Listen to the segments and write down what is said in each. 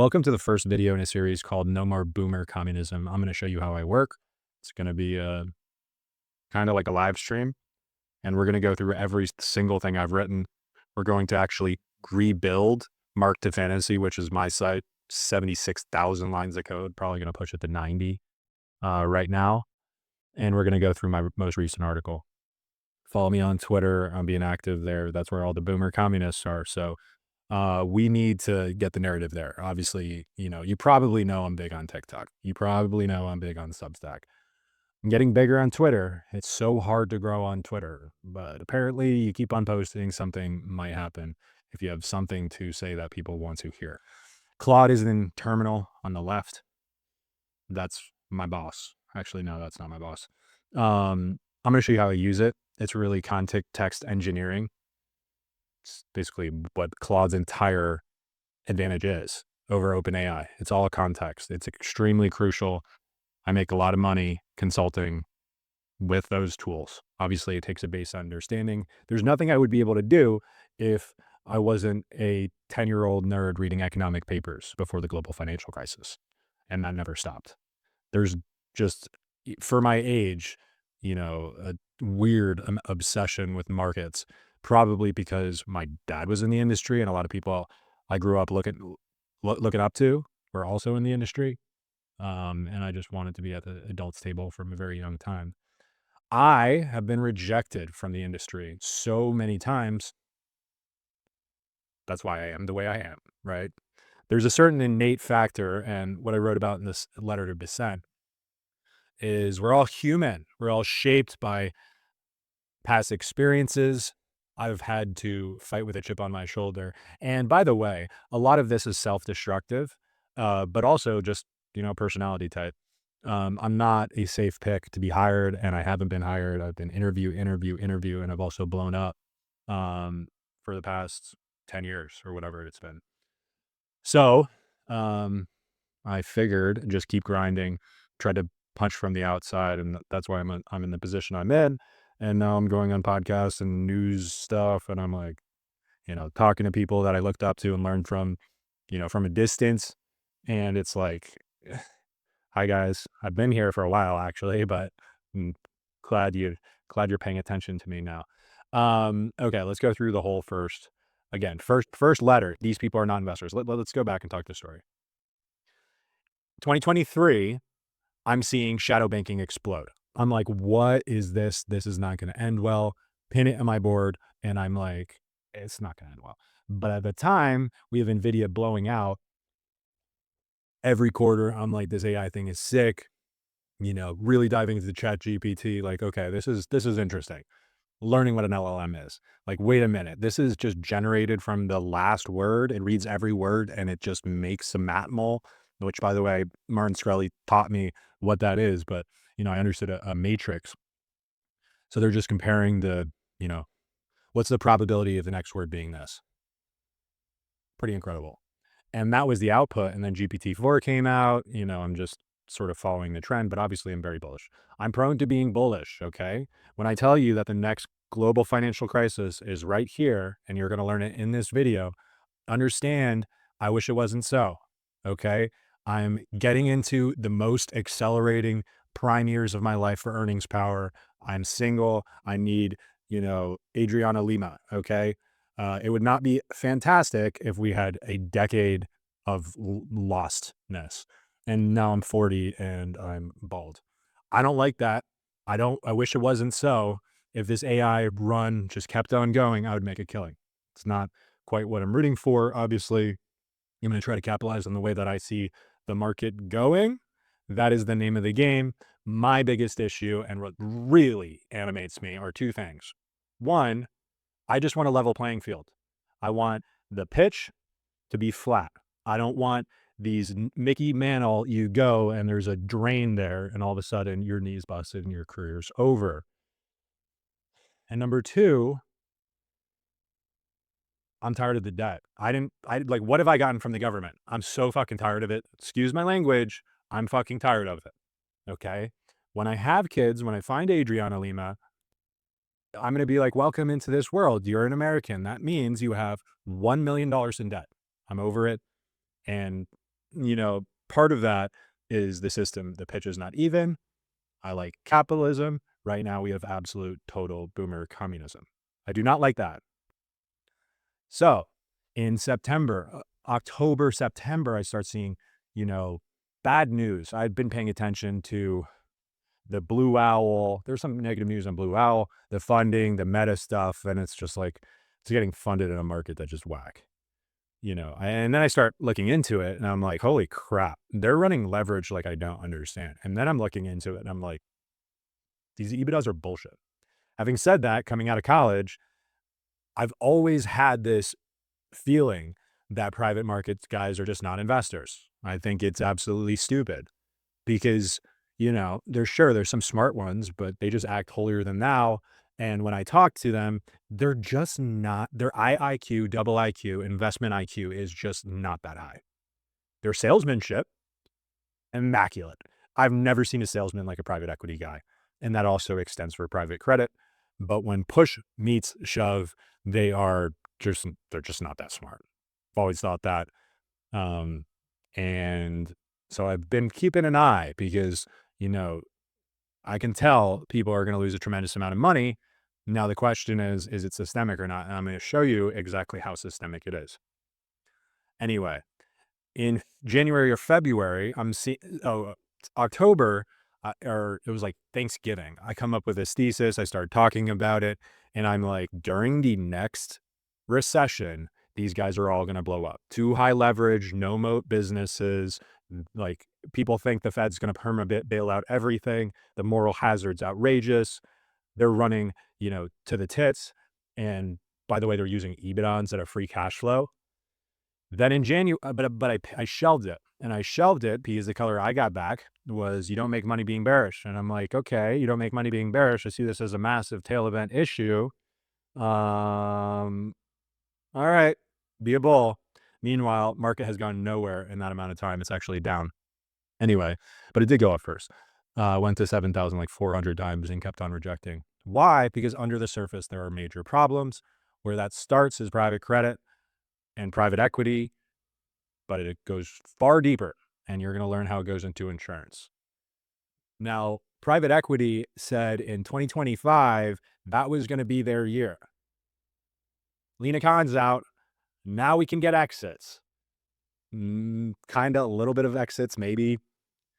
Welcome to the first video in a series called No More Boomer Communism. I'm going to show you how I work. It's going to be kind of like a live stream, and we're going to go through every single thing I've written. We're going to actually rebuild Mark to Fantasy, which is my site, 76,000 lines of code, probably going to push it to 90 right now. And we're going to go through my most recent article. Follow me on Twitter. I'm being active there. That's where all the boomer communists are. So we need to get the narrative there. Obviously, you probably know I'm big on TikTok. You probably know I'm big on Substack. I'm getting bigger on Twitter. It's so hard to grow on Twitter, but apparently you keep on posting, something might happen if you have something to say that people want to hear. Claude is in terminal on the left. That's my boss. Actually, no, that's not my boss. I'm going to show you how I use it. It's really context engineering. It's basically what Claude's entire advantage is over OpenAI. It's all context. It's extremely crucial. I make a lot of money consulting with those tools. Obviously, it takes a base understanding. There's nothing I would be able to do if I wasn't a 10-year-old nerd reading economic papers before the global financial crisis. And that never stopped. There's just, for my age, a weird obsession with markets, probably because my dad was in the industry and a lot of people I grew up looking up to were also in the industry. And I just wanted to be at the adults table from a very young time. I have been rejected from the industry so many times. That's why I am the way I am, right? There's a certain innate factor, and what I wrote about in this letter to Bissett is we're all human. We're all shaped by past experiences. I've had to fight with a chip on my shoulder. And by the way, a lot of this is self-destructive, but also just, personality type. I'm not a safe pick to be hired, and I haven't been hired. I've been interview, and I've also blown up for the past 10 years or whatever it's been. So I figured just keep grinding, try to punch from the outside, and that's why I'm in the position I'm in. And now I'm going on podcasts and news stuff, and I'm like, talking to people that I looked up to and learned from, from a distance. And it's like, hi guys, I've been here for a while actually, but I'm glad you're paying attention to me now. Okay, let's go through the whole first. Again, first letter. These people are not investors. Let's go back and talk the story. 2023, I'm seeing shadow banking explode. I'm like, what is this? This is not going to end well. Pin it on my board. And I'm like, it's not going to end well. But at the time, we have NVIDIA blowing out every quarter. I'm like, this AI thing is sick. Really diving into the chat GPT. Like, okay, this is interesting. Learning what an LLM is. Like, wait a minute. This is just generated from the last word. It reads every word and it just makes a matmul, which, by the way, Martin Shkreli taught me what that is. But, I understood a matrix. So they're just comparing what's the probability of the next word being this? Pretty incredible. And that was the output. And then GPT-4 came out. I'm just sort of following the trend, but obviously I'm very bullish. I'm prone to being bullish, okay? When I tell you that the next global financial crisis is right here, and you're going to learn it in this video, understand, I wish it wasn't so, okay? I'm getting into the most accelerating prime years of my life for earnings power. I'm single. I need, Adriana Lima, okay? It would not be fantastic if we had a decade of lostness. And now I'm 40 and I'm bald. I don't like that. I wish it wasn't so. If this AI run just kept on going, I would make a killing. It's not quite what I'm rooting for. Obviously, I'm going to try to capitalize on the way that I see the market going. That is the name of the game. My biggest issue and what really animates me are two things. One, I just want a level playing field. I want the pitch to be flat. I don't want these Mickey Mantle, you go and there's a drain there and all of a sudden your knee's busted and your career's over. And number two, I'm tired of the debt. What have I gotten from the government? I'm so fucking tired of it. Excuse my language. I'm fucking tired of it. Okay. When I have kids, when I find Adriana Lima, I'm going to be like, welcome into this world. You're an American. That means you have $1 million in debt. I'm over it. And part of that is the system. The pitch is not even. I like capitalism. Right now, we have absolute total boomer communism. I do not like that. So in October, September, I start seeing, you know, bad news. I'd been paying attention to the Blue Owl. There's some negative news on Blue Owl, the funding, the meta stuff. And it's just like, it's getting funded in a market that just whack, and then I start looking into it and I'm like, holy crap, they're running leverage like I don't understand. And then I'm looking into it and I'm like, these EBITDAs are bullshit. Having said that, coming out of college, I've always had this feeling that private markets guys are just not investors. I think it's absolutely stupid because, there's some smart ones, but they just act holier than thou. And when I talk to them, they're just not, their IIQ, double IQ, investment IQ is just not that high. Their salesmanship, immaculate. I've never seen a salesman like a private equity guy. And that also extends for private credit. But when push meets shove, they're just not that smart. I've always thought that. And so I've been keeping an eye because, I can tell people are going to lose a tremendous amount of money. Now, the question is it systemic or not? And I'm going to show you exactly how systemic it is. Anyway, in January or February, October, or it was like Thanksgiving, I come up with this thesis. I started talking about it. And I'm like, during the next recession, these guys are all going to blow up. Too high leverage, no moat businesses. Like, people think the Fed's going to perma bail out everything. The moral hazard's outrageous. They're running, to the tits. And by the way, they're using EBITDA instead of free cash flow. Then in January, I shelved it. And I shelved it because the color I got back was, you don't make money being bearish. And I'm like, okay, you don't make money being bearish. I see this as a massive tail event issue. All right, be a bull. Meanwhile, market has gone nowhere in that amount of time. It's actually down. Anyway, but it did go up first. Went to 7,000 like 400 times and kept on rejecting. Why? Because under the surface, there are major problems. Where that starts is private credit and private equity, but it goes far deeper, and you're going to learn how it goes into insurance. Now, private equity said in 2025, that was going to be their year. Lena Khan's out. Now we can get exits. Kind of a little bit of exits, maybe.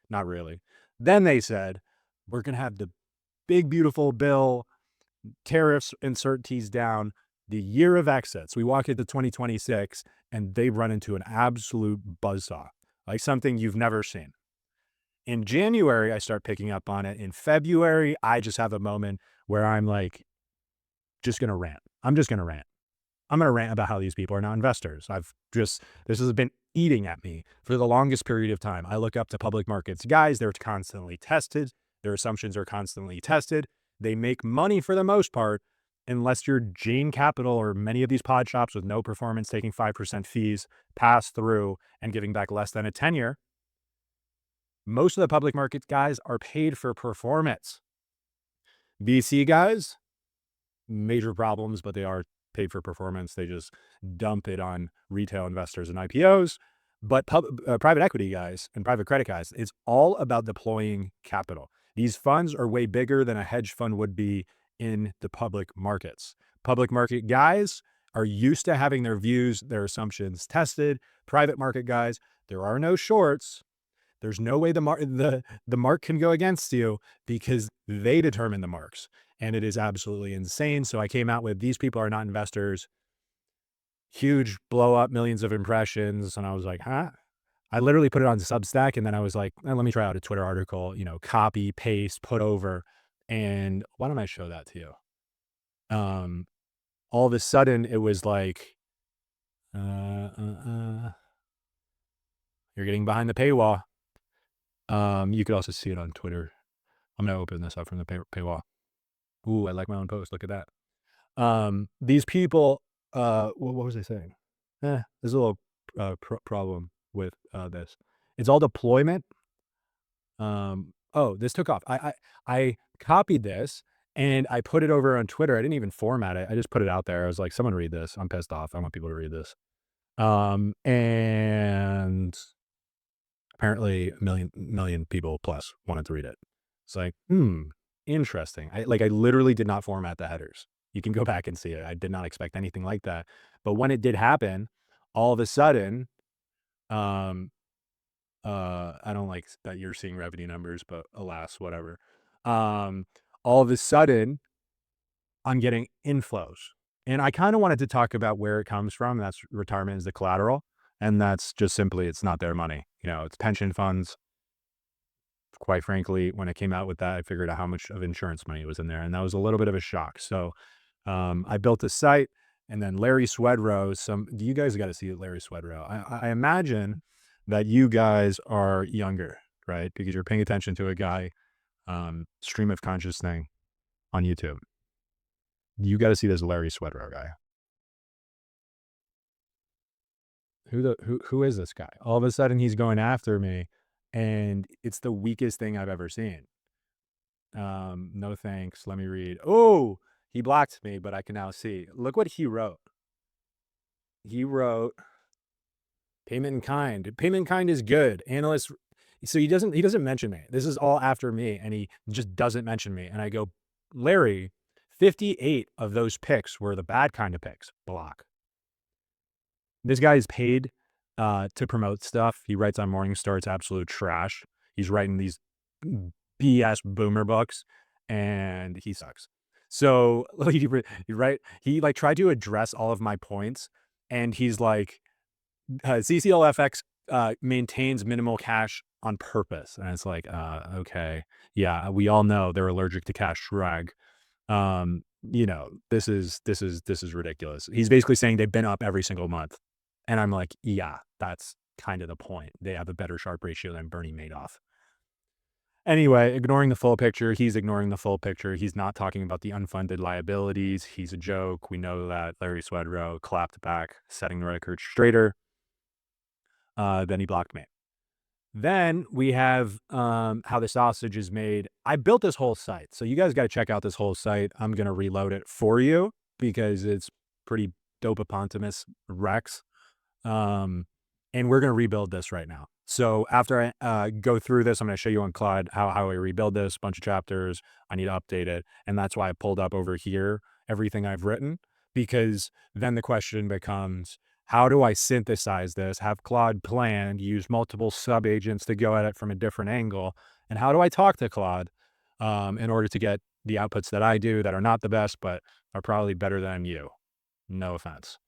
Not really. Then they said, we're going to have the big, beautiful bill, tariffs, uncertainties down, the year of exits. We walk into 2026 and they run into an absolute buzzsaw, like something you've never seen. In January, I start picking up on it. In February, I just have a moment where I'm like, just going to rant. I'm just going to rant. I'm going to rant about how these people are not investors. This has been eating at me for the longest period of time. I look up to public markets guys. They're constantly tested. Their assumptions are constantly tested. They make money for the most part, unless you're Jane Capital or many of these pod shops with no performance, taking 5% fees, pass through, and giving back less than a 10-year. Most of the public market guys are paid for performance. VC guys, major problems, but they are paid for performance. They just dump it on retail investors and IPOs. But private equity guys and private credit guys, it's all about deploying capital. These funds are way bigger than a hedge fund would be in the public markets. Public market guys are used to having their views, their assumptions tested. Private market guys, there are no shorts. There's no way the mark can go against you because they determine the marks. And it is absolutely insane. So I came out with, these people are not investors. Huge blow up, millions of impressions. And I was like, huh? I literally put it on Substack. And then I was like, let me try out a Twitter article, copy, paste, put over. And why don't I show that to you? All of a sudden it was like, you're getting behind the paywall. You could also see it on Twitter. I'm going to open this up from the paywall. Ooh, I like my own post. Look at that. These people, what was I saying? There's a little problem with this. It's all deployment. Oh, this took off. I copied this and I put it over on Twitter. I didn't even format it. I just put it out there. I was like, someone read this. I'm pissed off. I want people to read this. And apparently a million people plus wanted to read it. It's like, interesting. I literally did not format the headers. You can go back and see it. I did not expect anything like that. But when it did happen, all of a sudden, um, I don't like that you're seeing revenue numbers, but alas, whatever. Um, all of a sudden, I'm getting inflows. And I kind of wanted to talk about where it comes from. That's retirement is the collateral. And that's just simply, it's not their money. It's pension funds. Quite frankly, when I came out with that, I figured out how much of insurance money was in there. And that was a little bit of a shock. So I built a site, and then Larry Swedroe, you guys got to see Larry Swedroe. I imagine that you guys are younger, right? Because you're paying attention to a guy, stream of conscious thing on YouTube. You got to see this Larry Swedroe guy. Who is this guy? All of a sudden he's going after me, and it's the weakest thing I've ever seen. No thanks. Let me read. Oh, he blocked me, but I can now see. Look what he wrote. He wrote payment in kind. Payment in kind is good. Analysts. So he doesn't mention me. This is all after me, and he just doesn't mention me. And I go, Larry, 58 of those picks were the bad kind of picks. Block. This guy is paid to promote stuff. He writes on Morningstar. It's absolute trash. He's writing these BS boomer books, and he sucks. So right, he like tried to address all of my points, and he's like, CCLFX maintains minimal cash on purpose, and it's like, okay, yeah, we all know they're allergic to cash drag. This is ridiculous. He's basically saying they've been up every single month, and I'm like, yeah, that's kind of the point. They have a better Sharpe ratio than Bernie Madoff. Anyway, ignoring the full picture, he's ignoring the full picture. He's not talking about the unfunded liabilities. He's a joke. We know that. Larry Swedroe clapped back, setting the record straighter. Then he blocked me. Then we have how the sausage is made. I built this whole site. So you guys got to check out this whole site. I'm going to reload it for you because it's pretty dopapontimus Rex. And we're going to rebuild this right now. So after I go through this, I'm going to show you on Claude how I rebuild this, bunch of chapters. I need to update it. And that's why I pulled up over here everything I've written, because then the question becomes, how do I synthesize this, have Claude plan, use multiple sub-agents to go at it from a different angle? And how do I talk to Claude in order to get the outputs that I do that are not the best, but are probably better than you? No offense.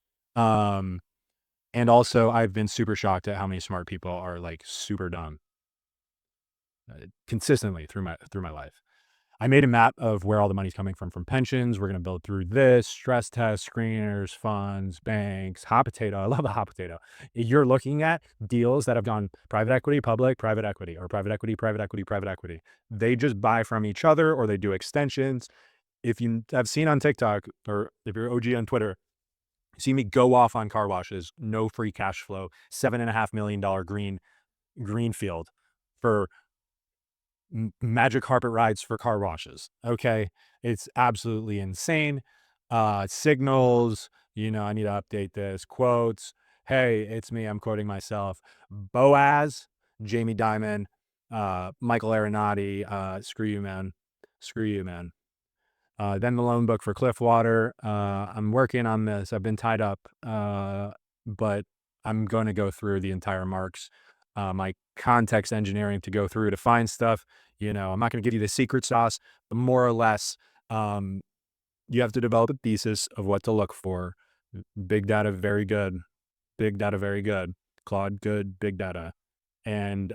And also, I've been super shocked at how many smart people are like super dumb consistently through my life. I made a map of where all the money's coming from pensions. We're going to build through this, stress tests, screeners, funds, banks, hot potato. I love the hot potato. You're looking at deals that have gone private equity, public, private equity, or private equity, private equity, private equity. They just buy from each other, or they do extensions. If you have seen on TikTok, or if you're OG on Twitter, you see me go off on car washes, no free cash flow, $7.5 million greenfield for magic carpet rides for car washes. Okay. It's absolutely insane. Signals, I need to update this. Quotes. Hey, it's me. I'm quoting myself. Boaz, Jamie Dimon, Michael Arenati. Screw you, man. Screw you, man. Then the loan book for Cliffwater. I'm working on this. I've been tied up, but I'm going to go through the entire marks, my context engineering to go through to find stuff. I'm not going to give you the secret sauce, but more or less, you have to develop a thesis of what to look for. Big data, very good. Big data, very good. Claude, good. Big data. And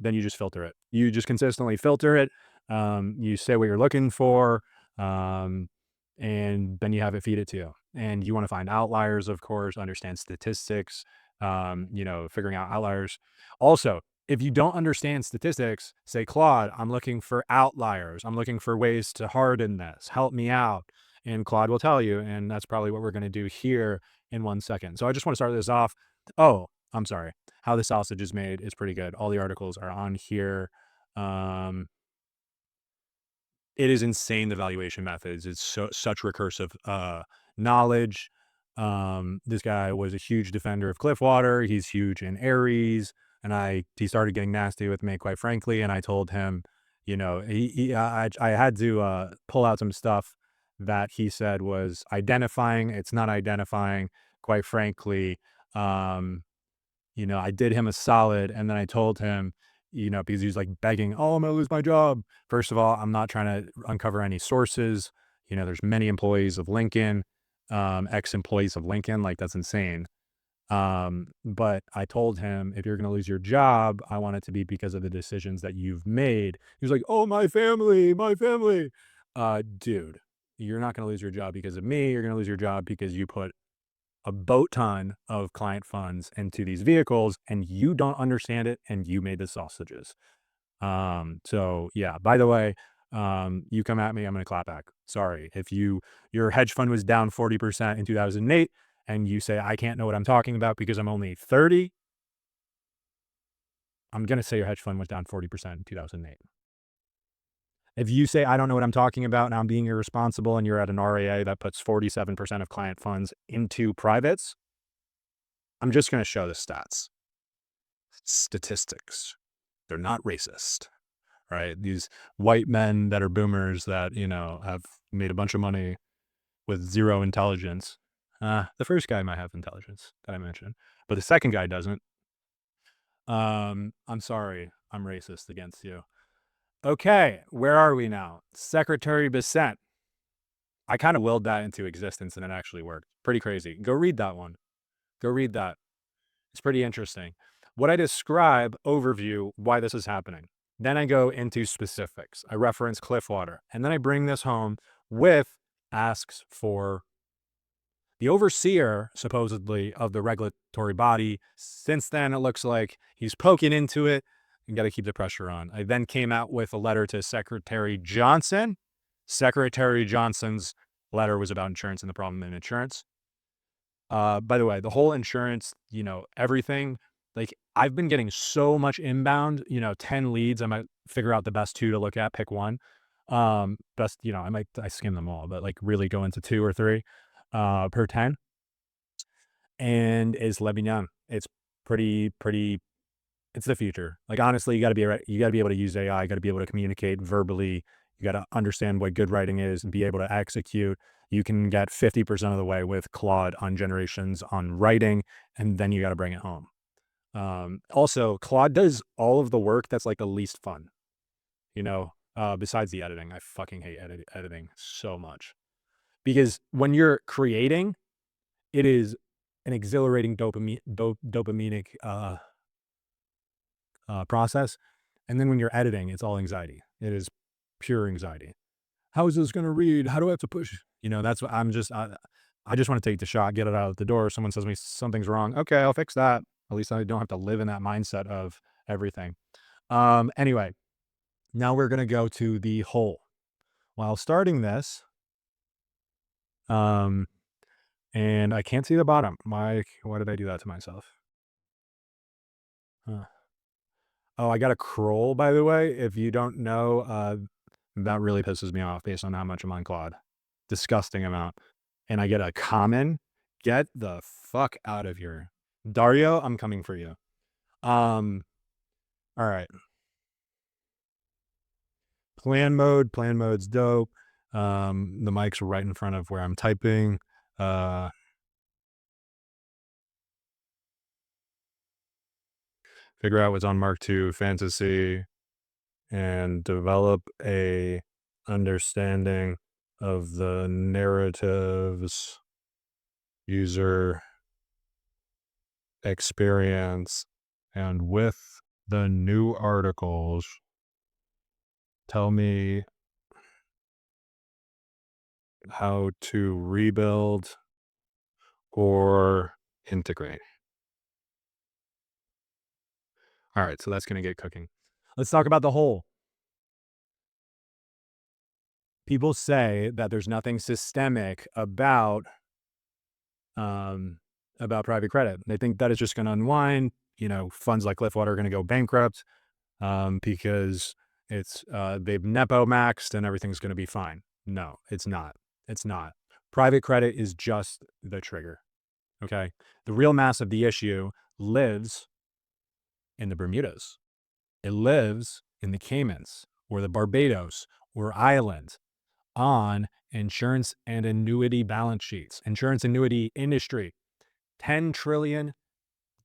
then you just filter it. You just consistently filter it. You say what you're looking for. And then you have it feed it to you. And you want to find outliers, of course, understand statistics, figuring out outliers. Also, if you don't understand statistics, say, Claude, I'm looking for outliers. I'm looking for ways to harden this. Help me out. And Claude will tell you. And that's probably what we're going to do here in 1 second. So I just want to start this off. Oh, I'm sorry. How the sausage is made is pretty good. All the articles are on here. It is insane, the valuation methods. It's such recursive knowledge. This guy was a huge defender of Cliffwater. He's huge in Aries. And he started getting nasty with me, quite frankly. And I told him, I had to pull out some stuff that he said was identifying. It's not identifying, quite frankly. Um, I did him a solid, and then I told him, because he was like begging, "Oh, I'm gonna lose my job." First of all, I'm not trying to uncover any sources. There's many employees of Lincoln, ex-employees of Lincoln. Like, that's insane. But I told him, if you're going to lose your job, I want it to be because of the decisions that you've made. He was like, "Oh, my family, my family." Dude, you're not going to lose your job because of me. You're going to lose your job because you put a boat ton of client funds into these vehicles and you don't understand it and you made the sausages. So yeah, by the way, you come at me, I'm going to clap back. Sorry. If your hedge fund was down 40% in 2008 and you say, I can't know what I'm talking about because I'm only 30, I'm going to say your hedge fund was down 40% in 2008. If you say, I don't know what I'm talking about and I'm being irresponsible and you're at an RAA that puts 47% of client funds into privates, I'm just going to show the stats. Statistics. They're not racist, right? These white men that are boomers that, have made a bunch of money with zero intelligence. The first guy might have intelligence that I mentioned, but the second guy doesn't. I'm sorry. I'm racist against you. Okay, where are we now? Secretary Bissett. I kind of willed that into existence and it actually worked. Pretty crazy. Go read that one. Go read that. It's pretty interesting. What I describe, overview, why this is happening. Then I go into specifics. I reference Cliffwater. And then I bring this home with asks for the overseer, supposedly, of the regulatory body. Since then, it looks like he's poking into it. You got to keep the pressure on. I then came out with a letter to Secretary Johnson. Secretary Johnson's letter was about insurance and the problem in insurance. By the way, the whole insurance, everything, like, I've been getting so much inbound, 10 leads. I might figure out the best two to look at, pick one. Best, I skim them all, but like really go into two or three, per 10. And it's let me down. It's pretty, it's the future. Like, honestly, you gotta be able to use AI, you gotta be able to communicate verbally. You gotta understand what good writing is and be able to execute. You can get 50% of the way with Claude on generations on writing, and then you gotta bring it home. Also, Claude does all of the work that's like the least fun, besides the editing. I fucking hate editing so much because when you're creating, it is an exhilarating dopaminic process. And then when you're editing, it's all anxiety. It is pure anxiety. How is this going to read? How do I have to push? That's what I just want to take the shot, get it out the door. Someone says to me something's wrong. Okay, I'll fix that. At least I don't have to live in that mindset of everything. Anyway, now we're going to go to the whole. While starting this, and I can't see the bottom. Why did I do that to myself? Huh. Oh, I got a scroll, by the way. If you don't know, that really pisses me off based on how much I'm on Claude. Disgusting amount. And I get a common. Get the fuck out of here. Dario, I'm coming for you. All right. Plan mode's dope. The mic's right in front of where I'm typing. Figure out what's on Mark II fantasy and develop a understanding of the narratives, user experience, and with the new articles, tell me how to rebuild or integrate. All right, so that's going to get cooking. Let's talk about the whole. People say that there's nothing systemic about private credit. They think that it's just going to unwind. Funds like Cliffwater are going to go bankrupt, because they've nepo maxed and everything's going to be fine. No, it's not. It's not. Private credit is just the trigger. Okay. The real mass of the issue lives in the Bermudas. It lives in the Caymans or the Barbados or Ireland on insurance and annuity balance sheets, insurance annuity industry, $10 trillion.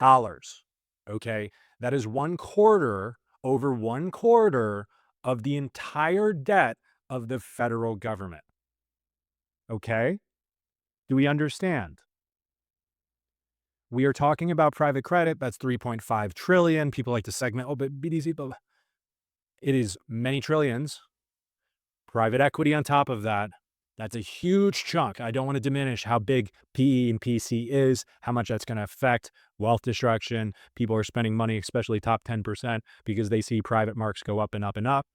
Okay. That is over 1/4 of the entire debt of the federal government. Okay. Do we understand? We are talking about private credit. That's 3.5 trillion. People like to segment, oh, but BDC, but it is many trillions. Private equity on top of that. That's a huge chunk. I don't want to diminish how big PE and PC is, how much that's going to affect wealth destruction. People are spending money, especially top 10%, because they see private marks go up and up and up.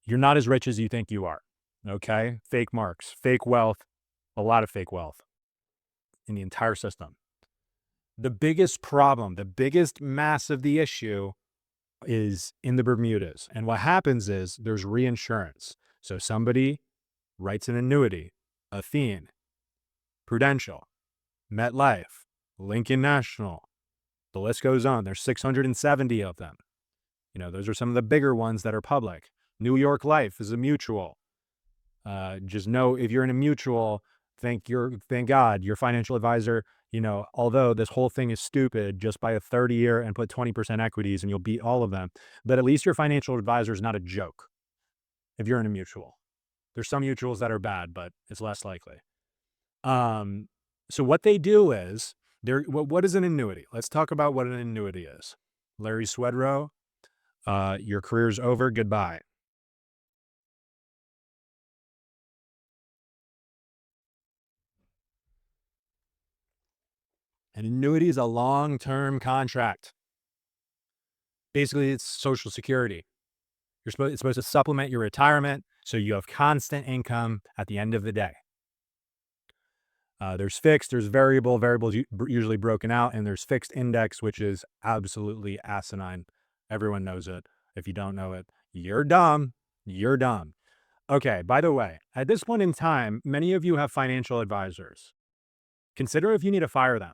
You're not as rich as you think you are. Okay. Fake marks, fake wealth, a lot of fake wealth in the entire system. The biggest problem, the biggest mass of the issue is in the Bermudas. And what happens is there's reinsurance. So somebody writes an annuity, Athene, Prudential, MetLife, Lincoln National. The list goes on. There's 670 of them. Those are some of the bigger ones that are public. New York Life is a mutual. Just know if you're in a mutual, thank God, your financial advisor, although this whole thing is stupid, just buy a 30-year and put 20% equities and you'll beat all of them. But at least your financial advisor is not a joke if you're in a mutual. There's some mutuals that are bad, but it's less likely. So what they do is, what is an annuity? Let's talk about what an annuity is. Larry Swedroe, your career's over. Goodbye. An annuity is a long-term contract. Basically, it's Social Security. It's supposed to supplement your retirement so you have constant income at the end of the day. There's fixed, there's variable. Variables usually broken out, and there's fixed index, which is absolutely asinine. Everyone knows it. If you don't know it, you're dumb. You're dumb. Okay, by the way, at this point in time, many of you have financial advisors. Consider if you need to fire them.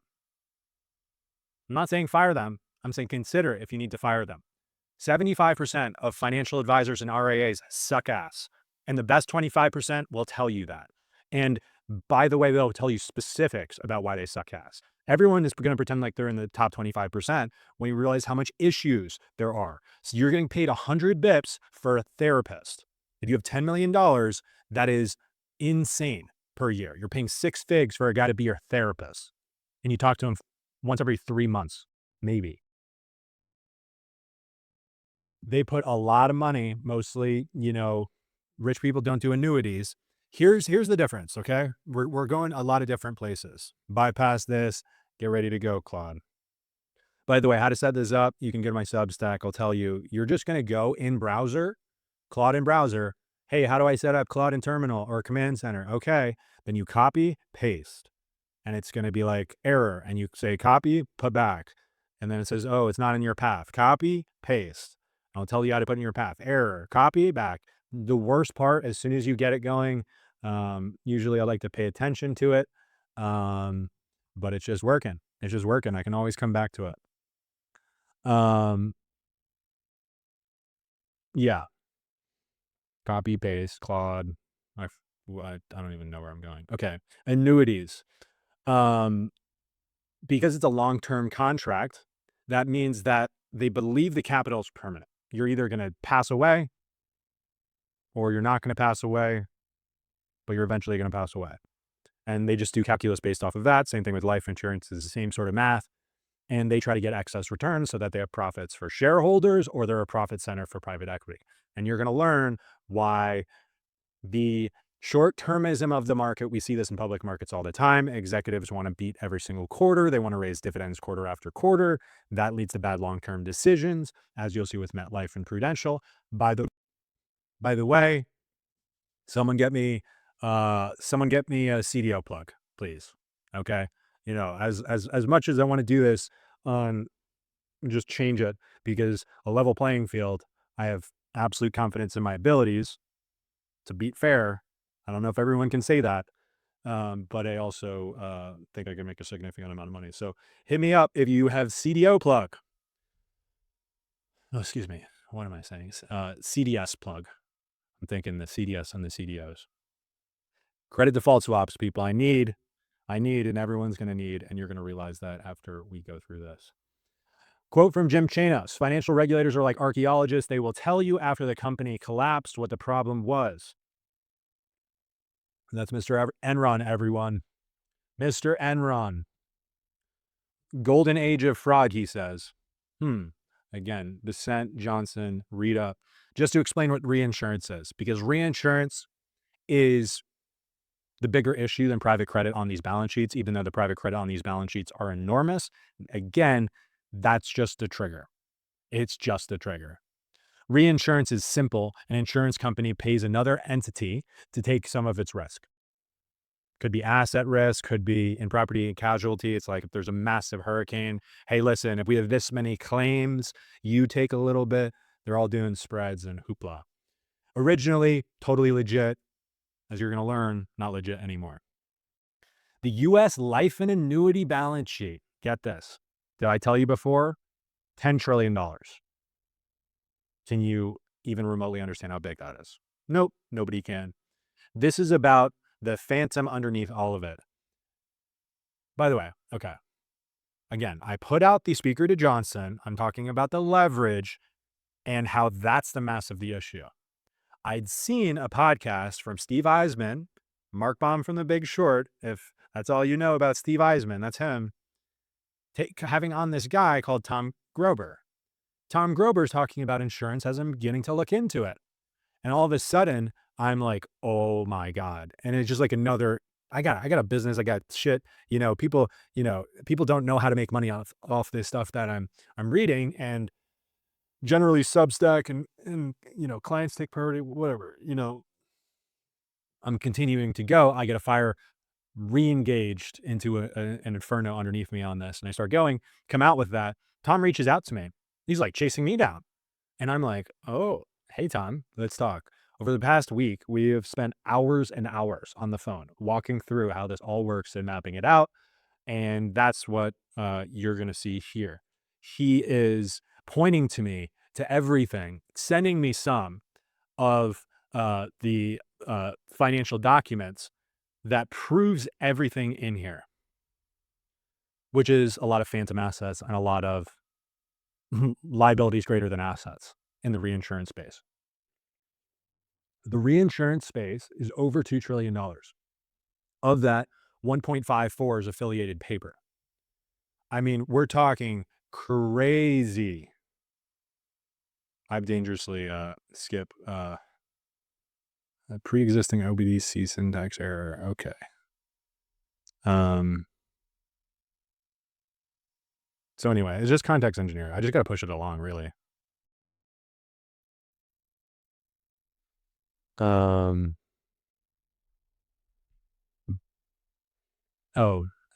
I'm not saying fire them. I'm saying consider if you need to fire them. 75% of financial advisors and RIAs suck ass, and the best 25% will tell you that. And by the way, they'll tell you specifics about why they suck ass. Everyone is going to pretend like they're in the top 25% when you realize how much issues there are. So you're getting paid 100 bips for a therapist. If you have $10 million, that is insane per year. You're paying 6 figs for a guy to be your therapist. And you talk to him once every 3 months, maybe. They put a lot of money, mostly, rich people don't do annuities. Here's the difference, okay? We're going a lot of different places. Bypass this, get ready to go, Claude. By the way, how to set this up, you can go to my Substack. I'll tell you, you're just going to go in browser, Claude in browser. Hey, how do I set up Claude in terminal or command center? Okay. Then you copy, paste, and it's going to be like error. And you say copy, put back. And then it says, oh, it's not in your path. Copy, paste. I'll tell you how to put in your path. Error, copy, back. The worst part, as soon as you get it going, usually I like to pay attention to it, but it's just working. It's just working. I can always come back to it. Yeah. Copy, paste, Claude. I don't even know where I'm going. Okay. Annuities. Because it's a long-term contract, that means that they believe the capital is permanent. You're either going to pass away or you're not going to pass away, but you're eventually going to pass away. And they just do calculus based off of that. Same thing with life insurance, is the same sort of math. And they try to get excess returns so that they have profits for shareholders or they're a profit center for private equity. And you're going to learn why the short-termism of the market, we see this in public markets all the time. Executives want to beat every single quarter. They want to raise dividends quarter after quarter. That leads to bad long-term decisions, as you'll see with MetLife and Prudential. By the way, someone get me a CDO plug, please. Okay. As much as I want to do this on just change it, because a level playing field, I have absolute confidence in my abilities to beat fair. I don't know if everyone can say that, but I also think I can make a significant amount of money. So hit me up if you have CDO plug. Oh, excuse me. What am I saying? CDS plug. I'm thinking the CDS and the CDOs. Credit default swaps, people. I need, and everyone's going to need, and you're going to realize that after we go through this. Quote from Jim Chanos: financial regulators are like archaeologists. They will tell you after the company collapsed what the problem was. And that's Mr. Enron, everyone. Mr. Enron. Golden age of fraud, he says. Again, Dissent, Johnson, Rita. Just to explain what reinsurance is, because reinsurance is the bigger issue than private credit on these balance sheets, even though the private credit on these balance sheets are enormous. Again, that's just a trigger. It's just a trigger. Reinsurance is simple. An insurance company pays another entity to take some of its risk. Could be asset risk, could be in property and casualty. It's like if there's a massive hurricane, hey, listen, if we have this many claims, you take a little bit. They're all doing spreads and hoopla. Originally, totally legit. As you're going to learn, not legit anymore. The U.S. life and annuity balance sheet. Get this. Did I tell you before? $10 trillion. Can you even remotely understand how big that is? Nope, nobody can. This is about the phantom underneath all of it. By the way, okay. Again, I put out the speaker to Johnson. I'm talking about the leverage and how that's the mass of the issue. I'd seen a podcast from Steve Eisman, Mark Baum from The Big Short. If that's all you know about Steve Eisman, that's him. Having on this guy called Tom Grober. Tom Grober's talking about insurance as I'm beginning to look into it. And all of a sudden, I'm like, oh my God. And it's just like another, I got a business, I got shit, people don't know how to make money off this stuff that I'm reading. And generally Substack and clients take priority, whatever, I'm continuing to go. I get a fire re-engaged into an inferno underneath me on this. And I start going, come out with that. Tom reaches out to me. He's like chasing me down. And I'm like, oh, hey, Tom, let's talk. Over the past week, we have spent hours and hours on the phone walking through how this all works and mapping it out. And that's what you're going to see here. He is pointing to me, to everything, sending me some of the financial documents that proves everything in here, which is a lot of phantom assets and a lot of liabilities greater than assets in the reinsurance space. The reinsurance space is over $2 trillion. Of that, 1.54 is affiliated paper. I mean, we're talking crazy. I've dangerously skip a pre-existing OBDC syntax error. Okay. So anyway, it's just context engineering. I just got to push it along, really. Oh,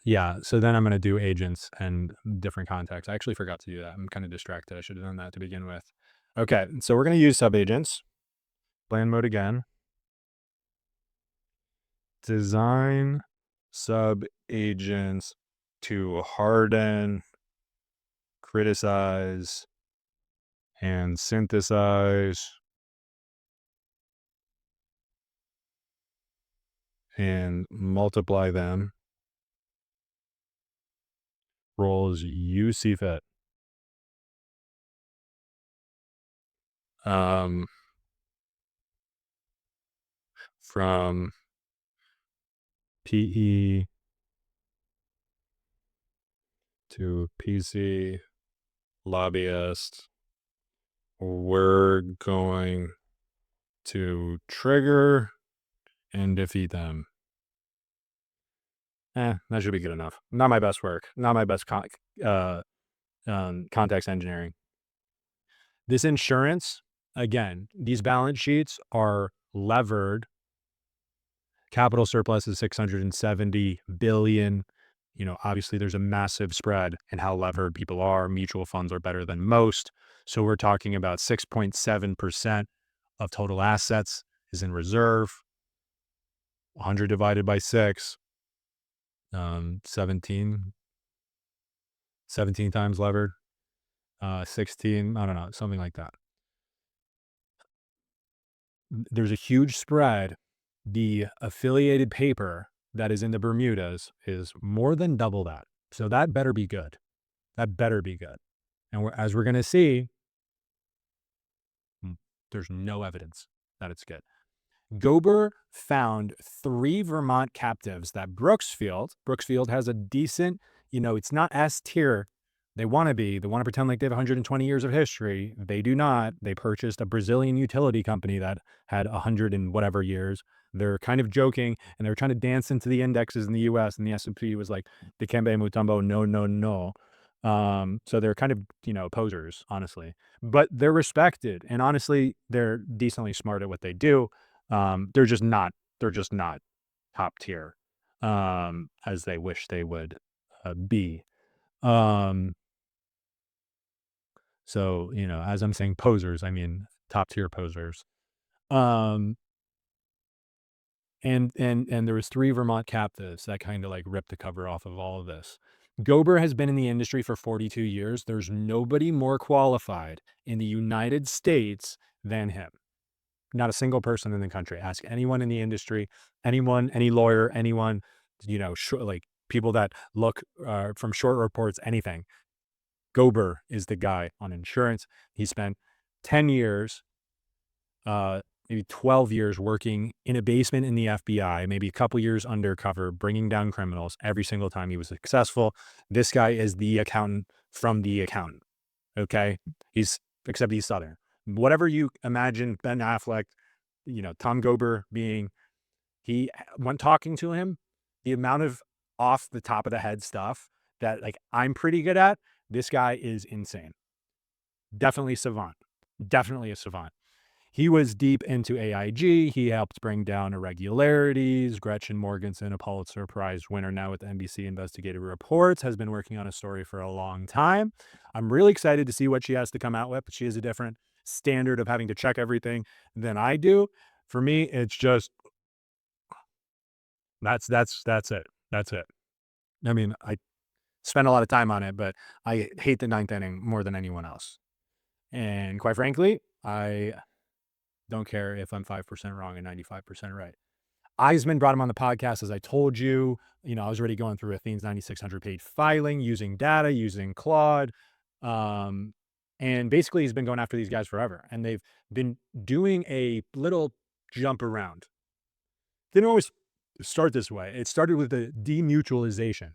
yeah. So then I'm going to do agents and different contexts. I actually forgot to do that. I'm kind of distracted. I should have done that to begin with. Okay. So we're going to use subagents. Plan mode again. Design subagents to harden, criticize, and synthesize and multiply them. Roles you see fit. From PE to PC lobbyist, we're going to trigger and defeat them. That should be good enough. Not my best work. Not my best context engineering. This insurance, again, these balance sheets are levered. Capital surplus is 670 billion. Obviously there's a massive spread in how levered people are. Mutual funds are better than most. So we're talking about 6.7% of total assets is in reserve. 100 divided by 6, 17 times levered. 16, I don't know, something like that. There's a huge spread. The affiliated paper that is in the Bermudas is more than double that. So that better be good. That better be good. And as we're going to see, mm, there's no evidence that it's good. Gober found 3 Vermont captives that Brookfield has a decent, it's not S tier. They want to be. They want to pretend like they have 120 years of history. They do not. They purchased a Brazilian utility company that had 100 and whatever years. They're kind of joking, and they're trying to dance into the indexes in the US, and the S&P was like, Dikembe Mutombo, no, no, no. So they're kind of, posers, honestly. But they're respected, and honestly, they're decently smart at what they do. They're just not top tier, as they wish they would be. Um, so, as I'm saying posers, I mean top tier posers. Um, and there was 3 Vermont captives that kind of like ripped the cover off of all of this. Gober has been in the industry for 42 years. There's nobody more qualified in the United States than him. Not a single person in the country. Ask anyone in the industry, anyone, any lawyer, anyone, like people that look from short reports, anything. Gober is the guy on insurance. He spent 10 years, maybe 12 years working in a basement in the FBI, maybe a couple years undercover, bringing down criminals. Every single time he was successful. This guy is the accountant from the accountant. Okay. Except he's Southern. Whatever you imagine Ben Affleck, Tom Gober being, when talking to him, the amount of off the top of the head stuff that like I'm pretty good at, this guy is insane. Definitely savant. Definitely a savant. He was deep into AIG. He helped bring down irregularities. Gretchen Morgensen, a Pulitzer Prize winner now with NBC Investigative Reports, has been working on a story for a long time. I'm really excited to see what she has to come out with, but she has a different standard of having to check everything than I do. For me, it's just that's it. That's it. I mean, I spend a lot of time on it, but I hate the ninth inning more than anyone else. And quite frankly, I don't care if I'm 5% wrong and 95% right. Eisman brought him on the podcast, as I told you. I was already going through Athene's 9,600-page filing, using data, using Claude. And basically, he's been going after these guys forever. And they've been doing a little jump around. Didn't always start this way. It started with the demutualization.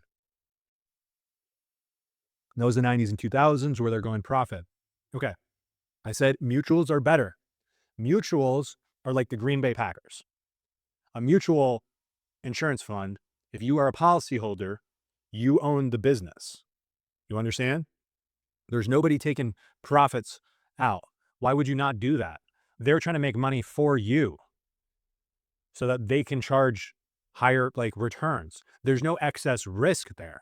That was the 90s and 2000s where they're going profit. Okay. I said mutuals are better. Mutuals are like the Green Bay Packers. A mutual insurance fund, if you are a policyholder, you own the business. You understand? There's nobody taking profits out. Why would you not do that? They're trying to make money for you so that they can charge higher returns. There's no excess risk there.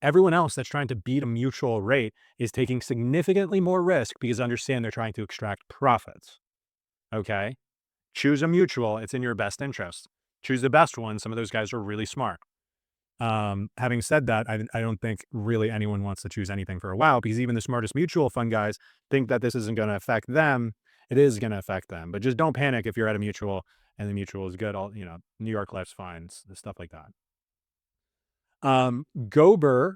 Everyone else that's trying to beat a mutual rate is taking significantly more risk because understand they're trying to extract profits. Okay? Choose a mutual. It's in your best interest. Choose the best one. Some of those guys are really smart. Having said that, I don't think really anyone wants to choose anything for a while because even the smartest mutual fund guys think that this isn't going to affect them. It is going to affect them, but just don't panic if you're at a mutual and the mutual is good. New York Life's fine, stuff like that. Gober,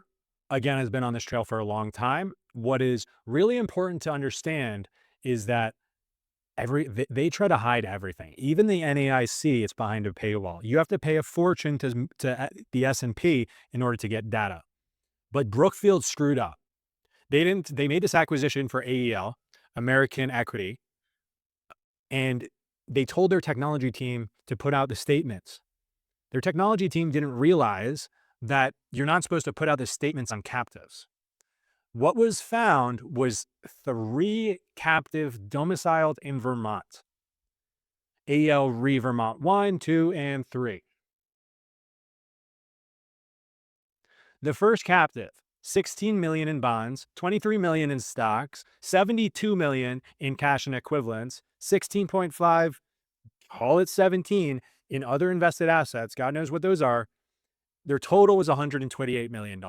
again, has been on this trail for a long time. What is really important to understand is that they try to hide everything. Even the NAIC, it's behind a paywall. You have to pay a fortune to the S&P in order to get data. But Brookfield screwed up. They made this acquisition for AEL, American Equity, and they told their technology team to put out the statements. Their technology team didn't realize that you're not supposed to put out the statements on captives. What was found was 3 captive domiciled in Vermont. AL Re Vermont 1, 2, and 3. The first captive, 16 million in bonds, 23 million in stocks, 72 million in cash and equivalents, 16.5, call it 17 in other invested assets. God knows what those are. Their total was $128 million.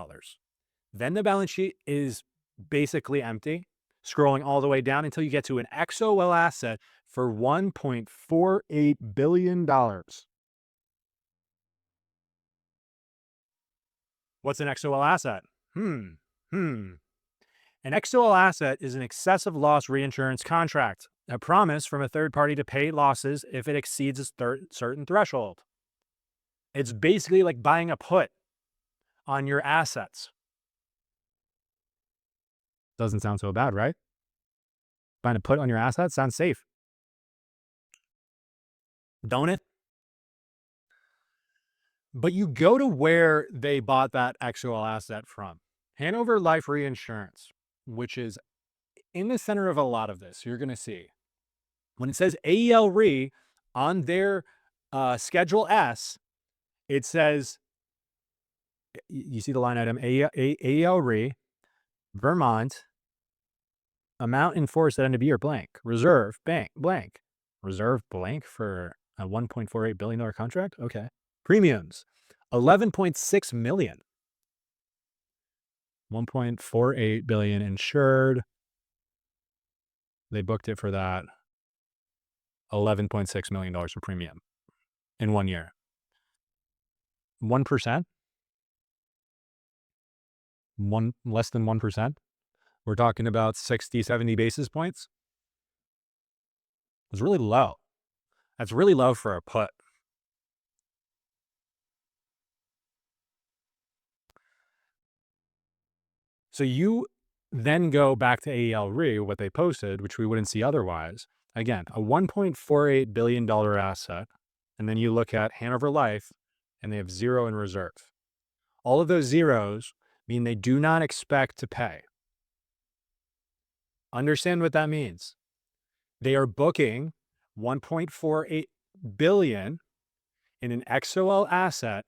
Then the balance sheet is basically empty. scrolling all the way down until you get to an XOL asset for $1.48 billion. What's an XOL asset? Hmm. Hmm. An XOL asset is an excessive loss reinsurance contract, a promise from a third party to pay losses if it exceeds a certain threshold. It's basically like buying a put on your assets. Doesn't sound so bad, right? Buying a put on your assets sounds safe, don't it? But you go to where they bought that XOL asset from, Hanover Life Reinsurance, which is in the center of a lot of this. You're going to see when it says AEL Re on their Schedule S, it says, you see the line item AEL Re, Vermont, amount in force at end of year blank, reserve bank blank, reserve blank for a $1.48 billion contract. Okay. Premiums, 11.6 million, 1.48 billion insured. They booked it for that, $11.6 million for premium in 1 year. 1%, less than 1%. We're talking about 60, 70 basis points. It's really low. That's really low for a put. So you then go back to AEL Re, what they posted, which we wouldn't see otherwise. Again, a $1.48 billion asset. And then you look at Hanover Life, and they have zero in reserve. All of those zeros mean they do not expect to pay. Understand what that means. They are booking $1.48 billion in an XOL asset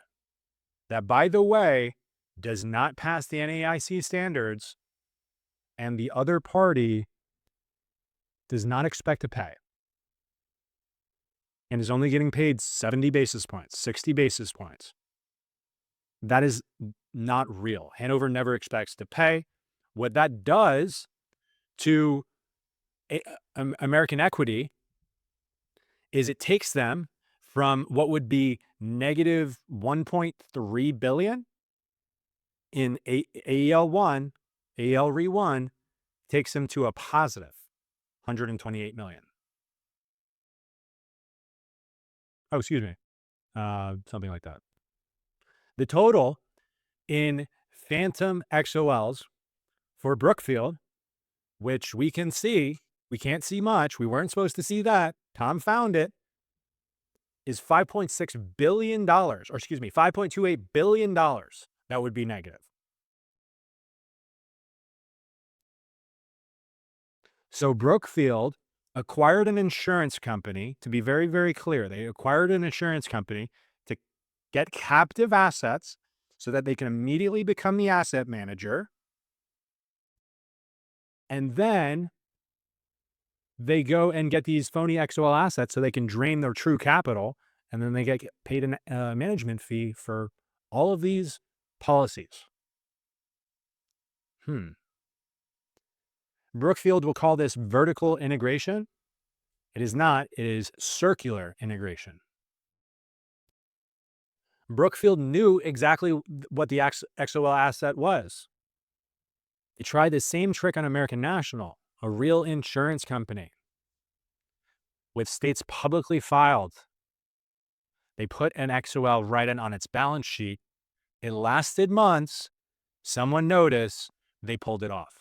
that, by the way, does not pass the NAIC standards, and the other party does not expect to pay and is only getting paid 70 basis points, 60 basis points. That is not real. Hanover never expects to pay. What that does to American Equity is it takes them from what would be negative 1.3 billion in AEL1, AEL Re 1, takes them to a positive 128 million. Oh, excuse me. Something like that. The total in phantom XOLs for Brookfield, which we can see, we can't see much. We weren't supposed to see that. Tom found it, is $5.6 billion, or excuse me, $5.28 billion. That would be negative. So Brookfield acquired an insurance company, to be very, very clear. They acquired an insurance company to get captive assets so that they can immediately become the asset manager. And then they go and get these phony XOL assets so they can drain their true capital. And then they get paid a management fee for all of these policies. Brookfield will call this vertical integration. It is not. It is circular integration. Brookfield knew exactly what the XOL asset was. They tried the same trick on American National, a real insurance company with states publicly filed. They put an XOL right on its balance sheet. It lasted months. Someone noticed. They pulled it off.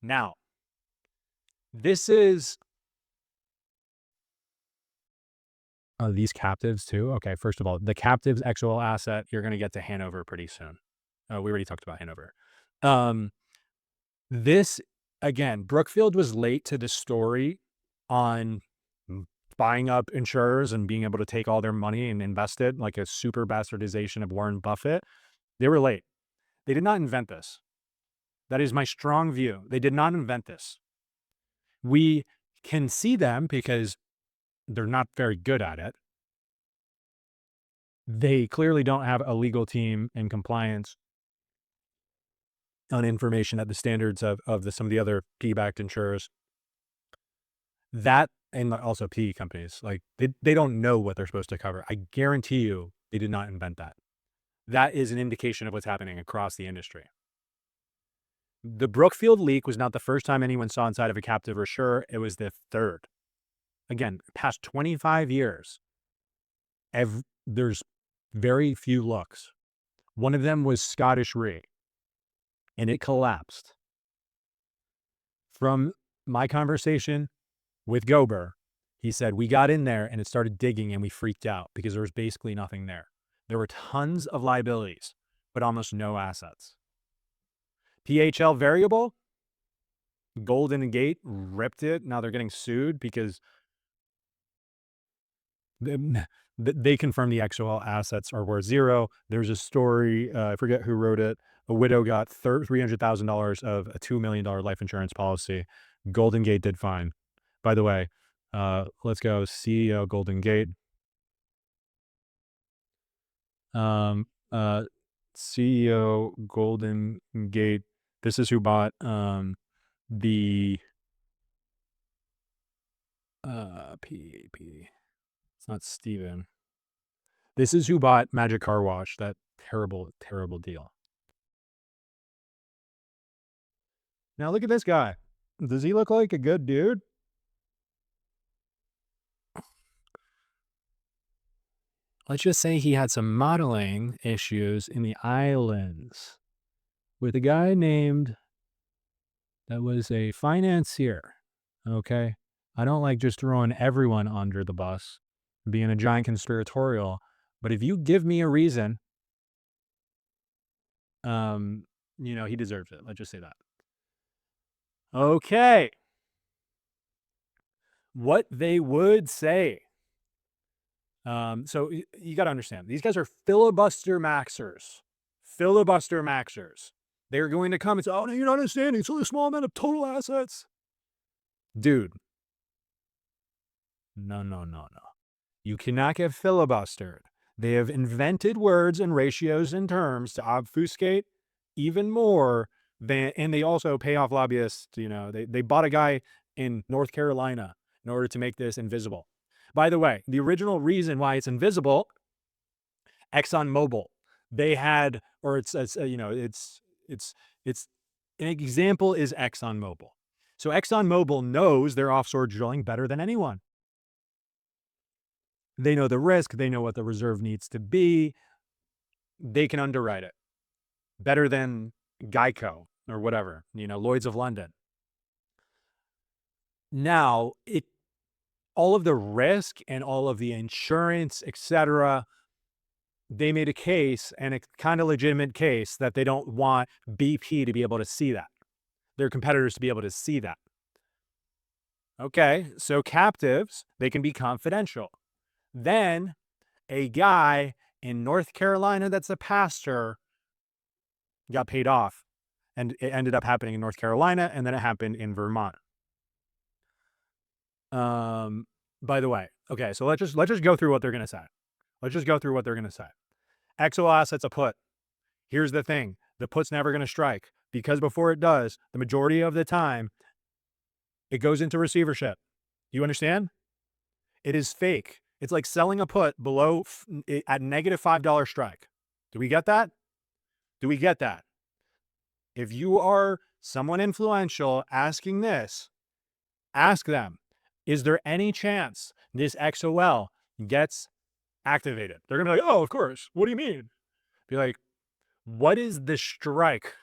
Now, this is these captives too. Okay, first of all, the captives XOL asset, you're going to get to Hanover pretty soon. We already talked about Hanover. This, again, Brookfield was late to the story on buying up insurers and being able to take all their money and invest it like a super bastardization of Warren Buffett. They were late. They did not invent this. That is my strong view. They did not invent this. We can see them because they're not very good at it. They clearly don't have a legal team and compliance on information at the standards of some of the other PE-backed insurers. That, and also PE companies, like they don't know what they're supposed to cover. I guarantee you they did not invent that. That is an indication of what's happening across the industry. The Brookfield leak was not the first time anyone saw inside of a captive insurer. It was the third. Again, past 25 years, there's very few looks. One of them was Scottish Re, and it collapsed. From my conversation with Gober, he said, we got in there and it started digging and we freaked out because there was basically nothing there. There were tons of liabilities, but almost no assets. PHL Variable, Golden Gate ripped it. Now they're getting sued because they confirmed the XOL assets are worth zero. There's a story, I forget who wrote it. A widow got $300,000 of a $2 million life insurance policy. Golden Gate did fine. By the way, let's go CEO Golden Gate. CEO Golden Gate. This is who bought the P. It's not Steven. This is who bought Magic Car Wash, that terrible, terrible deal. Now look at this guy. Does he look like a good dude? Let's just say he had some modeling issues in the islands with a guy named that was a financier. Okay. I don't like just throwing everyone under the bus, being a giant conspiratorial. But if you give me a reason, he deserves it. Let's just say that. Okay. What they would say. So you got to understand, these guys are filibuster maxers. Filibuster maxers. They're going to come and say, oh, no, you're not understanding. It's only a small amount of total assets. Dude. No. You cannot get filibustered. They have invented words and ratios and terms to obfuscate even more than, and they also pay off lobbyists. They bought a guy in North Carolina in order to make this invisible. By the way, the original reason why it's invisible, ExxonMobil, they had, or it's an example is ExxonMobil. So ExxonMobil knows their offshore drilling better than anyone. They know the risk. They know what the reserve needs to be. They can underwrite it better than Geico or whatever, Lloyd's of London. Now, all of the risk and all of the insurance, etc., they made a case, and a kind of legitimate case, that they don't want BP to be able to see that. Their competitors to be able to see that. Okay, so captives, they can be confidential. Then a guy in North Carolina that's a pastor got paid off, and it ended up happening in North Carolina, and then it happened in Vermont. By the way, okay, so let's just go through what they're going to say. XOL assets a put. Here's the thing. The put's never going to strike, because before it does, the majority of the time, it goes into receivership. You understand? It is fake. It's like selling a put below at -$5 strike. Do we get that? If you are someone influential asking this, ask them, is there any chance this XOL gets activated? They're going to be like, oh, of course. What do you mean? Be like, what is the strike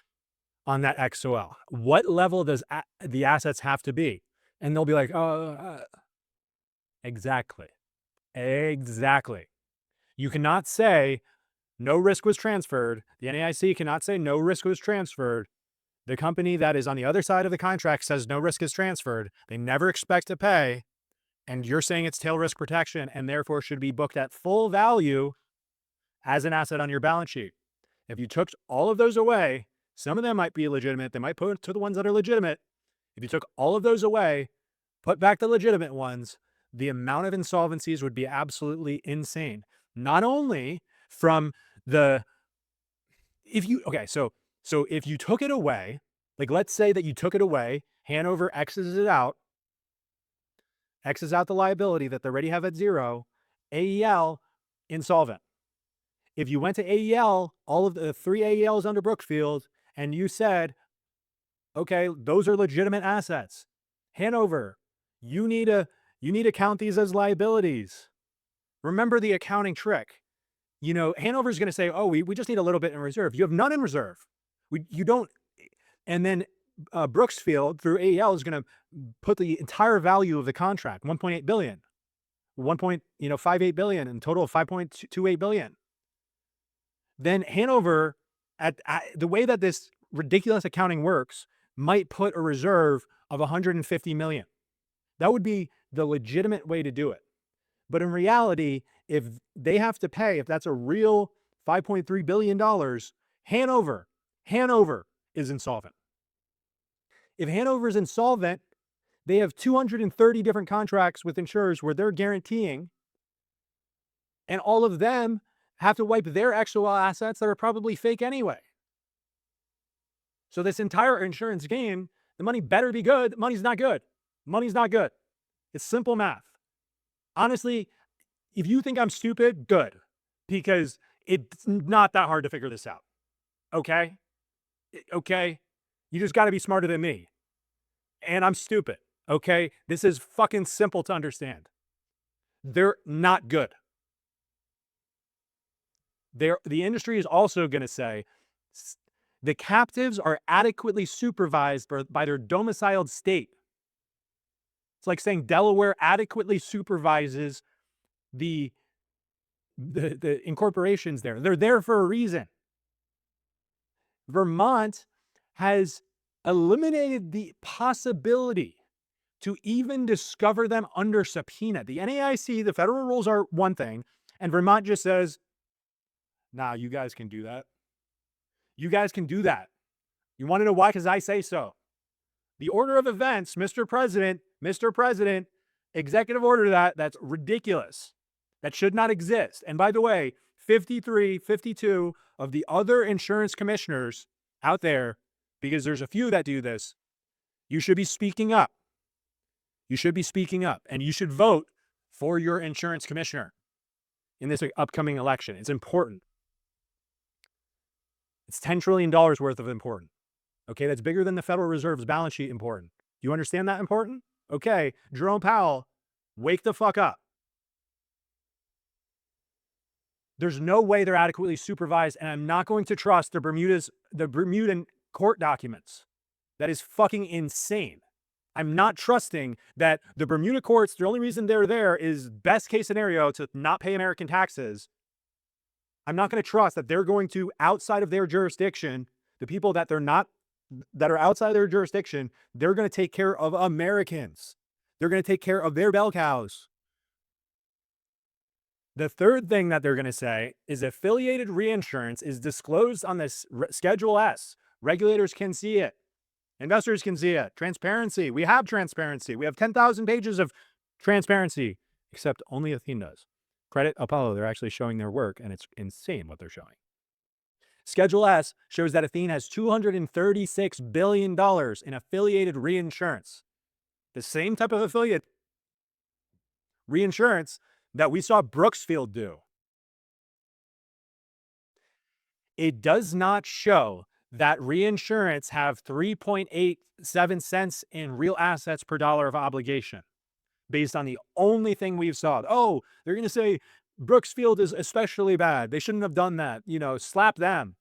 on that XOL? What level does the assets have to be? And they'll be like, exactly. You cannot say no risk was transferred. The NAIC cannot say no risk was transferred. The company that is on the other side of the contract says no risk is transferred. They never expect to pay. And you're saying it's tail risk protection and therefore should be booked at full value as an asset on your balance sheet. If you took all of those away, some of them might be legitimate. They might put to the ones that are legitimate. If you took all of those away, put back the legitimate ones, the amount of insolvencies would be absolutely insane. Not only from so So if you took it away, like let's say that you took it away, Hanover X's it out, X's out the liability that they already have at zero, AEL, insolvent. If you went to AEL, all of the 3 AELs under Brookfield, and you said, okay, those are legitimate assets. Hanover, you need to count these as liabilities. Remember the accounting trick. You know, Hanover's going to say, oh, we just need a little bit in reserve. You have none in reserve. You don't. And then Brookfield through AEL is going to put the entire value of the contract, 1.8 billion, 1.58 billion, in total of 5.28 billion. Then Hanover, at the way that this ridiculous accounting works, might put a reserve of 150 million. That would be the legitimate way to do it. But in reality, if they have to pay, if that's a real $5.3 billion, Hanover is insolvent. If Hanover is insolvent, they have 230 different contracts with insurers where they're guaranteeing, and all of them have to wipe their actual assets that are probably fake anyway. So this entire insurance game, the money better be good. The money's not good. Money's not good. It's simple math. Honestly, if you think I'm stupid, good, because it's not that hard to figure this out. Okay? Okay? You just got to be smarter than me. And I'm stupid. Okay? This is fucking simple to understand. They're not good. The industry is also going to say the captives are adequately supervised by their domiciled state. It's like saying Delaware adequately supervises the incorporations there. They're there for a reason. Vermont has eliminated the possibility to even discover them under subpoena. The NAIC, the federal rules are one thing, and Vermont just says, nah, you guys can do that. You guys can do that. You want to know why? Because I say so. The order of events, Mr. President, executive order that's ridiculous. That should not exist. And by the way, 53, 52 of the other insurance commissioners out there, because there's a few that do this, you should be speaking up. You should be speaking up, and you should vote for your insurance commissioner in this upcoming election. It's important. It's $10 trillion worth of important. Okay, that's bigger than the Federal Reserve's balance sheet important. You understand that important? Okay, Jerome Powell, wake the fuck up. There's no way they're adequately supervised, and I'm not going to trust the Bermudan court documents. That is fucking insane. I'm not trusting that the Bermuda courts, the only reason they're there is best case scenario to not pay American taxes. I'm not going to trust that they're going to, outside of their jurisdiction, the people that are outside their jurisdiction, they're going to take care of Americans. They're going to take care of their bell cows. The third thing that they're going to say is affiliated reinsurance is disclosed on this Schedule S. Regulators can see it. Investors can see it. Transparency. We have transparency. We have 10,000 pages of transparency, except only Athene does. Credit Apollo. They're actually showing their work, and it's insane what they're showing. Schedule S shows that Athene has $236 billion in affiliated reinsurance. The same type of affiliate reinsurance that we saw Brookfield do. It does not show that reinsurance have 3.87 cents in real assets per dollar of obligation, based on the only thing we've saw. Oh, they're going to say Brookfield is especially bad. They shouldn't have done that. You know, slap them.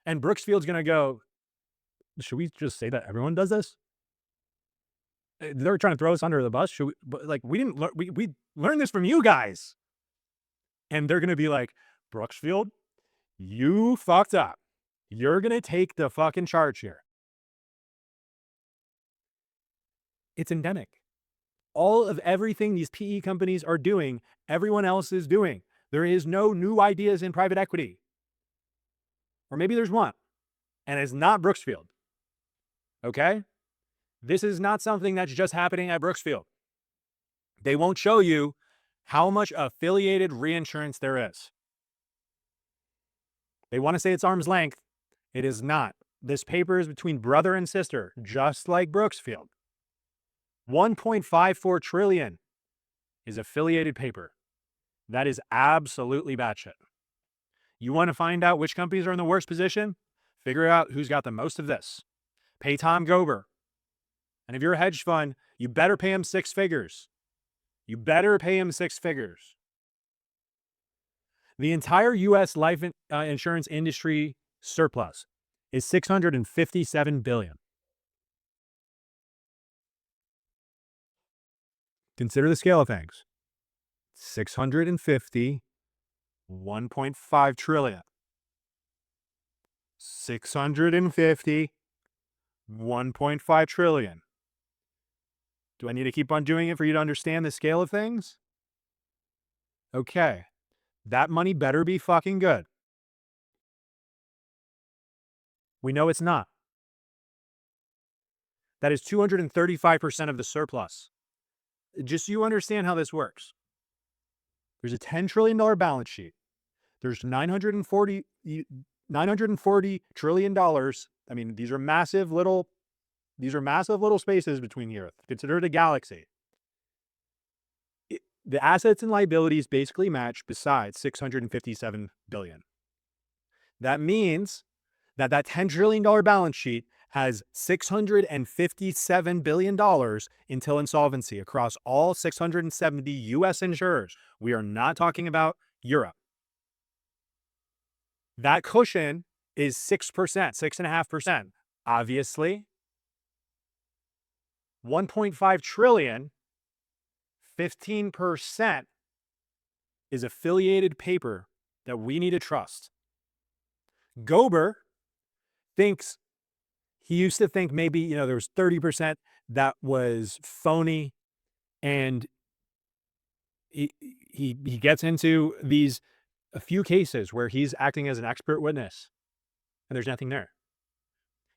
And Brookfield's going to go, should we just say that everyone does this? They're trying to throw us under the bus. Should we, like, we didn't learn, we learned this from you guys. And they're going to be like, Brookfield, you fucked up. You're going to take the fucking charge here. It's endemic. All of everything these PE companies are doing, everyone else is doing. There is no new ideas in private equity. Or maybe there's one, and it's not Brookfield. Okay? This is not something that's just happening at Brookfield. They won't show you how much affiliated reinsurance there is. They want to say it's arm's length. It is not. This paper is between brother and sister, just like Brookfield. 1.54 trillion is affiliated paper. That is absolutely batshit. You want to find out which companies are in the worst position? Figure out who's got the most of this. Pay Tom Gober. And if you're a hedge fund, you better pay him 6 figures. You better pay him 6 figures. The entire U.S. life insurance industry surplus is $657 billion. Consider the scale of things. 650, 1.5 trillion. 650, 1.5 trillion. Do I need to keep on doing it for you to understand the scale of things? Okay. That money better be fucking good. We know it's not. That is 235% of the surplus. Just so you understand how this works. There's a $10 trillion balance sheet. There's $940 trillion. I mean, these are massive little spaces between the Earth. Consider it a galaxy. The assets and liabilities basically match besides $657 billion. That means that $10 trillion balance sheet has $657 billion until insolvency across all 670 U.S. insurers. We are not talking about Europe. That cushion is 6%, 6.5%. Obviously, 1.5 trillion, 15% is affiliated paper that we need to trust. Gober thinks, he used to think maybe, there was 30% that was phony, and he gets into a few cases where he's acting as an expert witness and there's nothing there.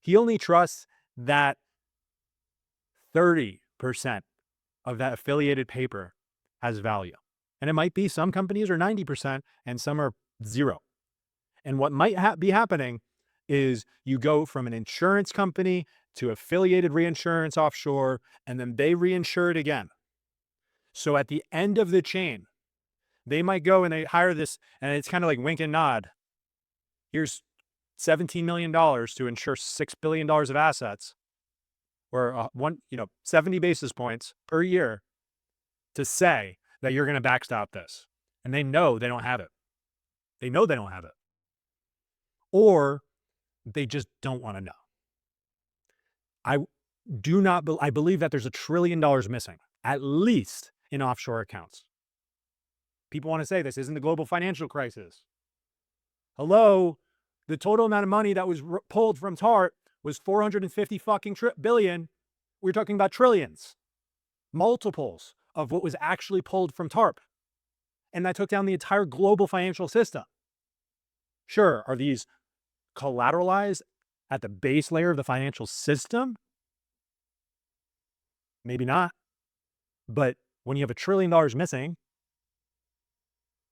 He only trusts that 30% of that affiliated paper has value. And it might be some companies are 90% and some are 0. And what might be happening is you go from an insurance company to affiliated reinsurance offshore, and then they reinsure it again. So at the end of the chain, they might go and they hire this, and it's kind of like wink and nod. Here's $17 million to insure $6 billion of assets, or 70 basis points per year to say that you're going to backstop this. And they know they don't have it. They know they don't have it. Or they just don't want to know. I believe that there's $1 trillion missing, at least in offshore accounts. People want to say this isn't the global financial crisis. Hello, the total amount of money that was pulled from TARP was 450 fucking billion. We're talking about trillions, multiples of what was actually pulled from TARP. And that took down the entire global financial system. Sure, are these collateralized at the base layer of the financial system? Maybe not. But when you have $1 trillion missing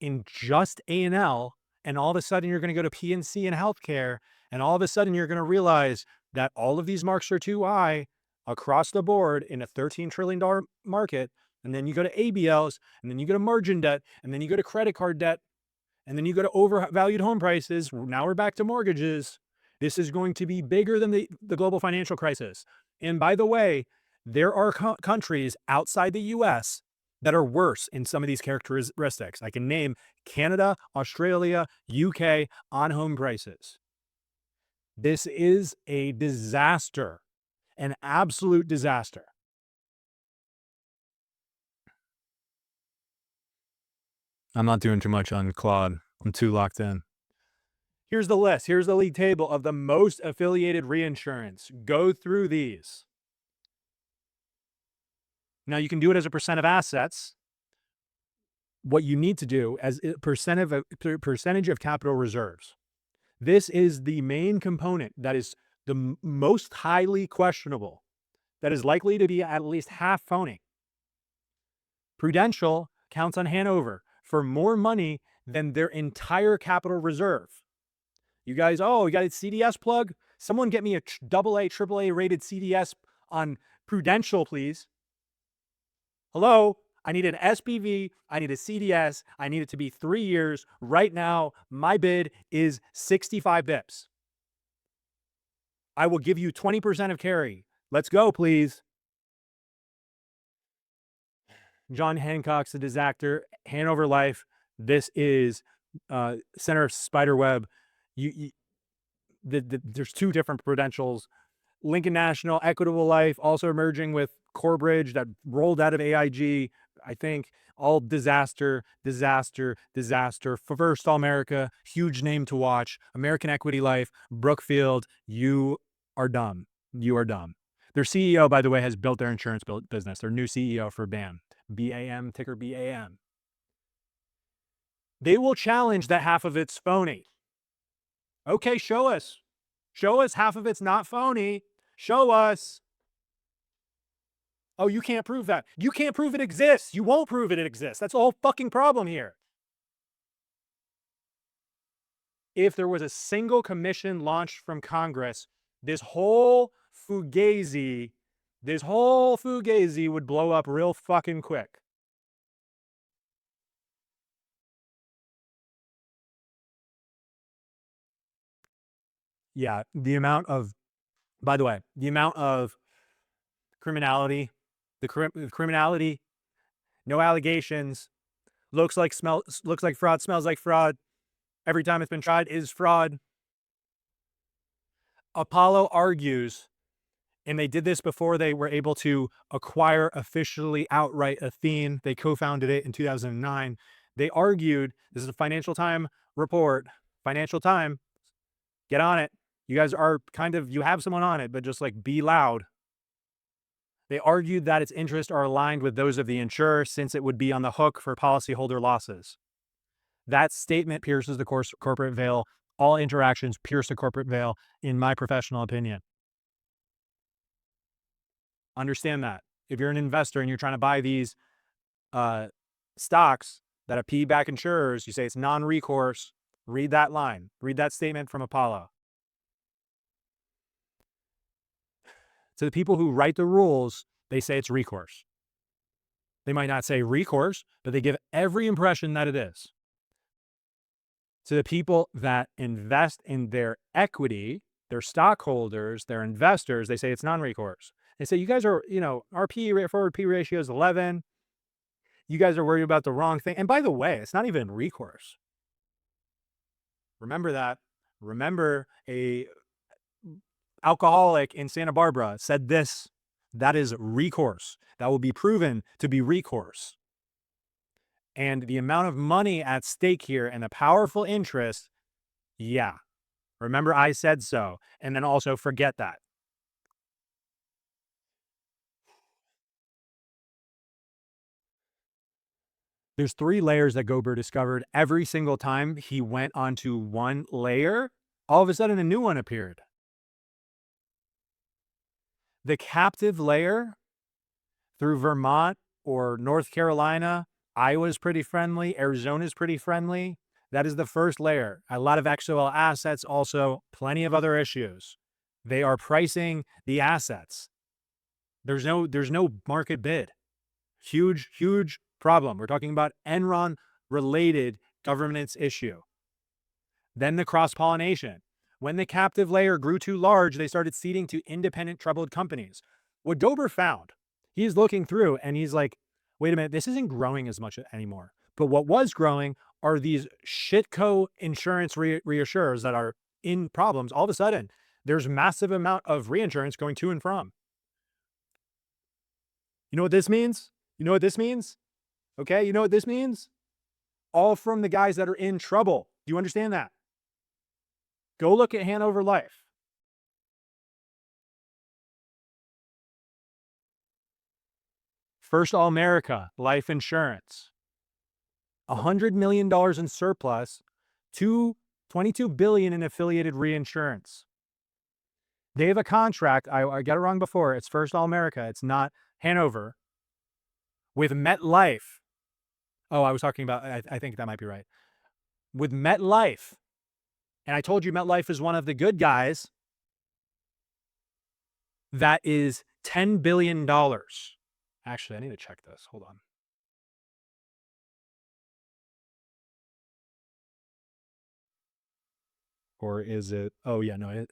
in just A&L, and all of a sudden you're going to go to P&C and healthcare, and all of a sudden you're going to realize that all of these marks are too high across the board in a $13 trillion market, and then you go to ABLs, and then you go to margin debt, and then you go to credit card debt, and then you go to overvalued home prices. Now we're back to mortgages. This is going to be bigger than the global financial crisis. And by the way, there are countries outside the US that are worse in some of these characteristics. I can name Canada, Australia, UK on home prices. This is a disaster, an absolute disaster. I'm not doing too much on Claude. I'm too locked in. Here's the list. Here's the league table of the most affiliated reinsurance. Go through these. Now, you can do it as a percent of assets. What you need to do as a percentage of capital reserves. This is the main component that is the most highly questionable, that is likely to be at least half phony. Prudential counts on Hanover for more money than their entire capital reserve. You guys, you got a CDS plug? Someone get me a AA, AAA rated CDS on Prudential, please. Hello? I need an SPV. I need a CDS. I need it to be 3 years. Right now, my bid is 65 bips. I will give you 20% of carry. Let's go, please. John Hancock's a disaster. Hanover Life. This is center of spiderweb. There's two different Prudentials. Lincoln National, Equitable Life, also merging with Corebridge that rolled out of AIG. I think all disaster, disaster, disaster. First All America, huge name to watch. American Equity Life, Brookfield, you are dumb. You are dumb. Their CEO, by the way, has built their insurance business. Their new CEO for BAM, BAM, ticker BAM. They will challenge that half of it's phony. Okay, show us. Show us half of it's not phony. Show us. Oh, you can't prove that. You can't prove it exists. You won't prove it exists. That's the whole fucking problem here. If there was a single commission launched from Congress, this whole fugazi would blow up real fucking quick. Yeah, by the way, the amount of criminality, criminality, no allegations, looks like fraud, smells like fraud. Every time it's been tried is fraud. Apollo argues, and they did this before they were able to acquire officially outright Athene. They co-founded it in 2009. They argued, this is a Financial Times report, Financial Times, get on it. You guys are you have someone on it, but just like be loud. They argued that its interests are aligned with those of the insurer since it would be on the hook for policyholder losses. That statement pierces the corporate veil. All interactions pierce the corporate veil, in my professional opinion. Understand that. If you're an investor and you're trying to buy these stocks that have PE-backed insurers, you say it's non-recourse, read that line. Read that statement from Apollo. To the people who write the rules, they say it's recourse. They might not say recourse, but they give every impression that it is. To the people that invest in their equity, their stockholders, their investors, they say it's non-recourse. They say, you guys are, our forward P ratio is 11. You guys are worried about the wrong thing. And by the way, it's not even recourse. Remember that. Remember, a alcoholic in Santa Barbara said this. That is recourse. That will be proven to be recourse. And the amount of money at stake here and the powerful interest, yeah. Remember, I said so. And then also forget that. There's 3 layers that Gober discovered. Every single time he went onto one layer, all of a sudden a new one appeared. The captive layer through Vermont or North Carolina, Iowa's pretty friendly, Arizona's pretty friendly. That is the first layer. A lot of XOL assets, also plenty of other issues. They are pricing the assets. There's no market bid. Huge, huge problem. We're talking about Enron-related governance issue. Then the cross-pollination. When the captive layer grew too large, they started ceding to independent troubled companies. What Gober found, he's looking through and he's like, wait a minute, this isn't growing as much anymore. But what was growing are these shitco insurance reassurers that are in problems. All of a sudden, there's massive amount of reinsurance going to and from. You know what this means? You know what this means? Okay, you know what this means? All from the guys that are in trouble. Do you understand that? Go look at Hanover Life. First All America Life Insurance. $100 million in surplus, $22 billion in affiliated reinsurance. They have a contract. I got it wrong before. It's First All America. It's not Hanover. With MetLife. Oh, I was talking about, I think that might be right. With MetLife. And I told you MetLife is one of the good guys. That is $10 billion. Actually, I need to check this. Hold on. Or is it? Oh yeah, no,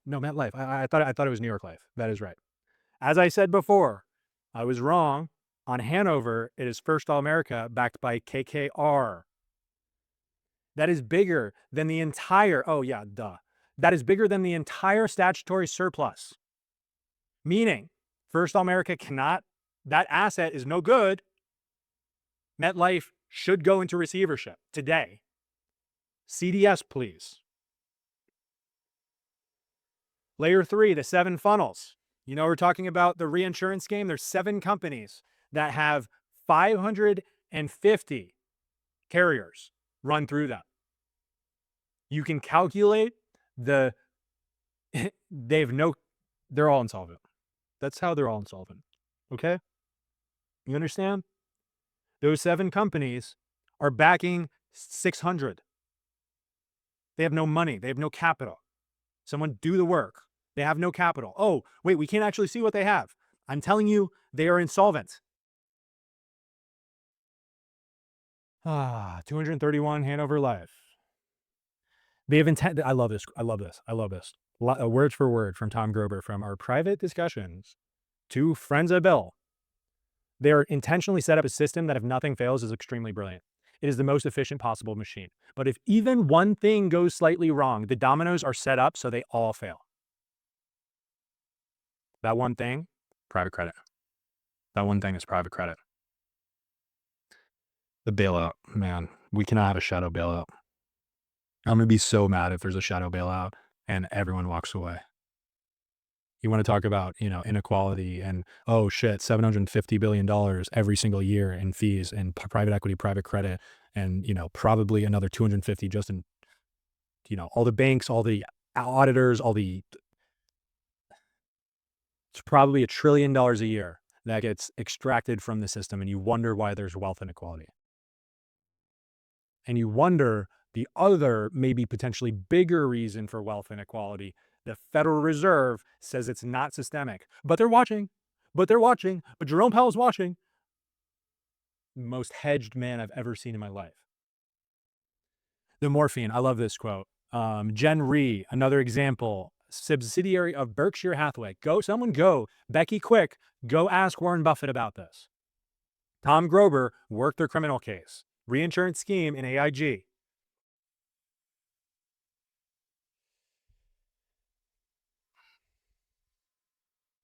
no, MetLife. I thought it was New York Life. That is right. As I said before, I was wrong. On Hanover, it is First All America backed by KKR. That is bigger than the entire, oh yeah, duh. That is bigger than the entire statutory surplus. Meaning, First All America cannot, that asset is no good. MetLife should go into receivership today. CDS, please. Layer 3, the 7 funnels. You know, we're talking about the reinsurance game. There's 7 companies that have 550 carriers run through them. You can calculate the, they're all insolvent. That's how they're all insolvent. Okay? You understand? Those 7 companies are backing 600. They have no money. They have no capital. Someone do the work. They have no capital. Oh, wait, we can't actually see what they have. I'm telling you, they are insolvent. 231 Hanover Life. They have intent. I love this. I love this. I love this. Word for word from Tom Grober from our private discussions to Friends of Bill. They are intentionally set up a system that if nothing fails is extremely brilliant. It is the most efficient possible machine. But if even one thing goes slightly wrong, the dominoes are set up so they all fail. That one thing, private credit. That one thing is private credit. The bailout, man, we cannot have a shadow bailout. I'm going to be so mad if there's a shadow bailout and everyone walks away. You want to talk about, inequality and, oh shit, $750 billion every single year in fees and private equity, private credit, and, probably another 250 just in, all the banks, all the auditors, it's probably $1 trillion a year that gets extracted from the system. And you wonder why there's wealth inequality. And you wonder the other, maybe potentially bigger reason for wealth inequality. The Federal Reserve says it's not systemic, but they're watching. But Jerome Powell's watching. Most hedged man I've ever seen in my life. The morphine. I love this quote. Jen Rhee, another example, subsidiary of Berkshire Hathaway. Go, Becky Quick, go ask Warren Buffett about this. Tom Grober worked their criminal case. Reinsurance scheme in AIG.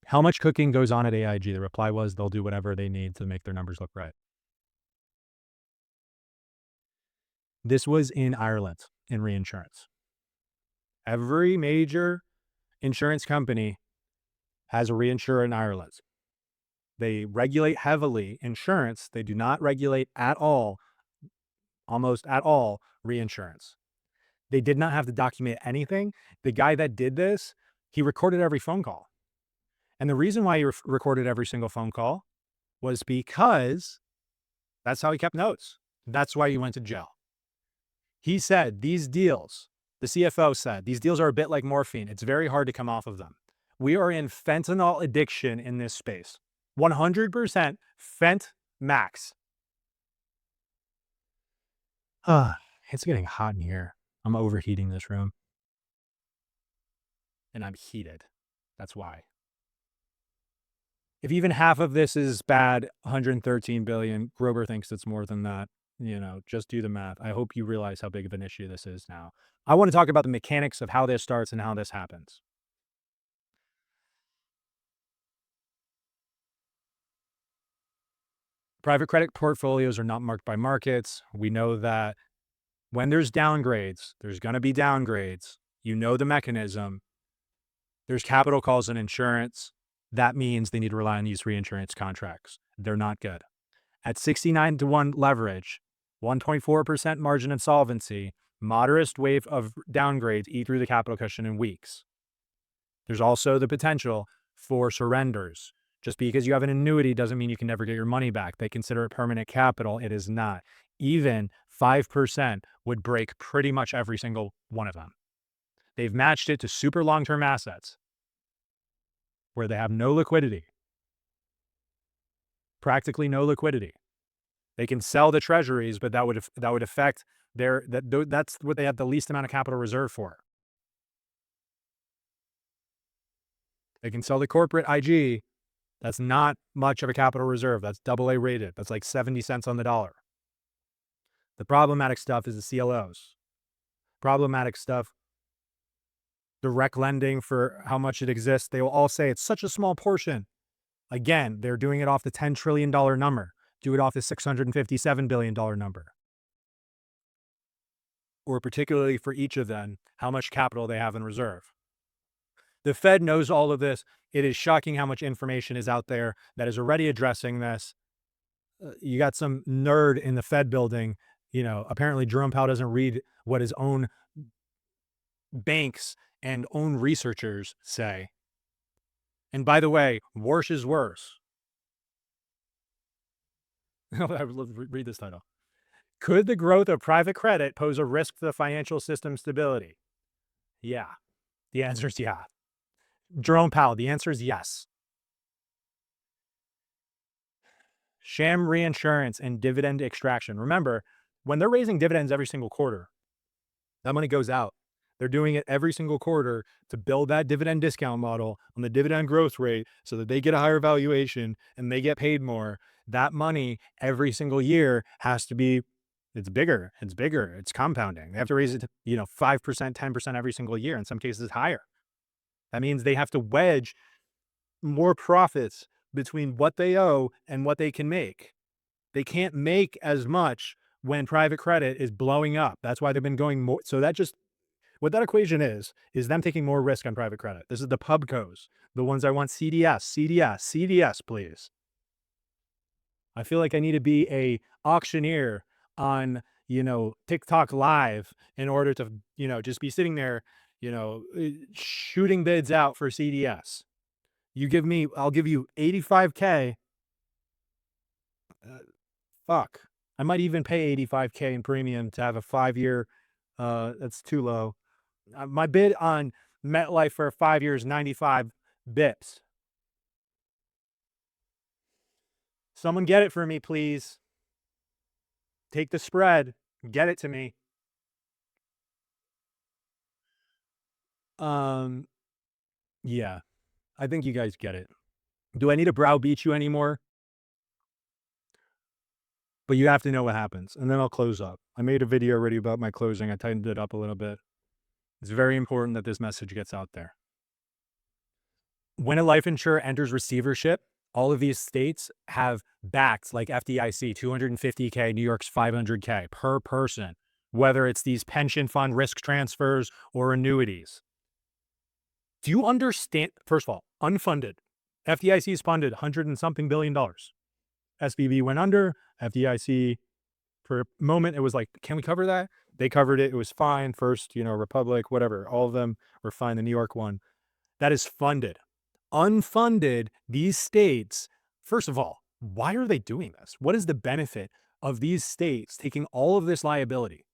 How much cooking goes on at AIG? The reply was they'll do whatever they need to make their numbers look right. This was in Ireland in reinsurance. Every major insurance company has a reinsurer in Ireland. They regulate heavily insurance. They do not regulate at all, almost at all, reinsurance. They did not have to document anything. The guy that did this, he recorded every phone call. And the reason why he recorded every single phone call was because that's how he kept notes. That's why he went to jail. He said these deals, the CFO said, these deals are a bit like morphine. It's very hard to come off of them. We are in fentanyl addiction in this space. 100% fent max. It's getting hot in here. I'm overheating this room. And I'm heated. That's why. If even half of this is bad, 113 billion, Grober thinks it's more than that. Just do the math. I hope you realize how big of an issue this is now. I want to talk about the mechanics of how this starts and how this happens. Private credit portfolios are not marked by markets. We know that when there's downgrades, there's going to be downgrades. You know the mechanism. There's capital calls in insurance. That means they need to rely on these reinsurance contracts. They're not good. At 69-to-1 leverage, 1.4% margin of solvency, moderate wave of downgrades eat through the capital cushion in weeks. There's also the potential for surrenders. Just because you have an annuity doesn't mean you can never get your money back. They consider it permanent capital. It is not. Even 5% would break pretty much every single one of them. They've matched it to super long-term assets. where they have no liquidity, practically no liquidity. They can sell the treasuries, but that would affect that's what they have the least amount of capital reserve for. They can sell the corporate IG. That's not much of a capital reserve. That's AA rated. That's like 70 cents on the dollar. The problematic stuff is the CLOs. Problematic stuff, direct lending for how much it exists. They will all say it's such a small portion. Again, they're doing it off the $10 trillion number. Do it off the $657 billion number. Or particularly for each of them, how much capital they have in reserve. The Fed knows all of this. It is shocking how much information is out there that is already addressing this. You got some nerd in the Fed building. Apparently Jerome Powell doesn't read what his own banks and own researchers say. And by the way, worse is worse. I would read this title. Could the growth of private credit pose a risk to the financial system stability? Yeah. The answer is yeah. Jerome Powell, the answer is yes. Sham reinsurance and dividend extraction. Remember, when they're raising dividends every single quarter, that money goes out. They're doing it every single quarter to build that dividend discount model on the dividend growth rate so that they get a higher valuation and they get paid more. That money every single year has to be, it's bigger, it's compounding. They have to raise it to, 5%, 10% every single year, in some cases higher. That means they have to wedge more profits between what they owe and what they can make. They can't make as much when private credit is blowing up. That's why they've been going more. So what that equation is them taking more risk on private credit. This is the pubcos, the ones I want CDS, please. I feel like I need to be a auctioneer on, TikTok live in order to, just be sitting there, shooting bids out for CDS. I'll give you 85K. Fuck. I might even pay 85K in premium to have a 5-year. That's too low. My bid on MetLife for 5 years, 95 bips. Someone get it for me, please. Take the spread. Get it to me. Yeah. I think you guys get it. Do I need to browbeat you anymore? But you have to know what happens, and then I'll close up. I made a video already about my closing. I tightened it up a little bit. It's very important that this message gets out there. When a life insurer enters receivership, all of these states have backs like FDIC, 250K, New York's 500K per person, whether it's these pension fund risk transfers or annuities. Do you understand? First of all, unfunded. FDIC is funded $100 and something billion. SVB went under. FDIC, for a moment, it was like, can we cover that? They covered it. It was fine. First, Republic, whatever. All of them were fine. The New York one. That is funded. Unfunded, these states, first of all, why are they doing this? What is the benefit of these states taking all of this liability?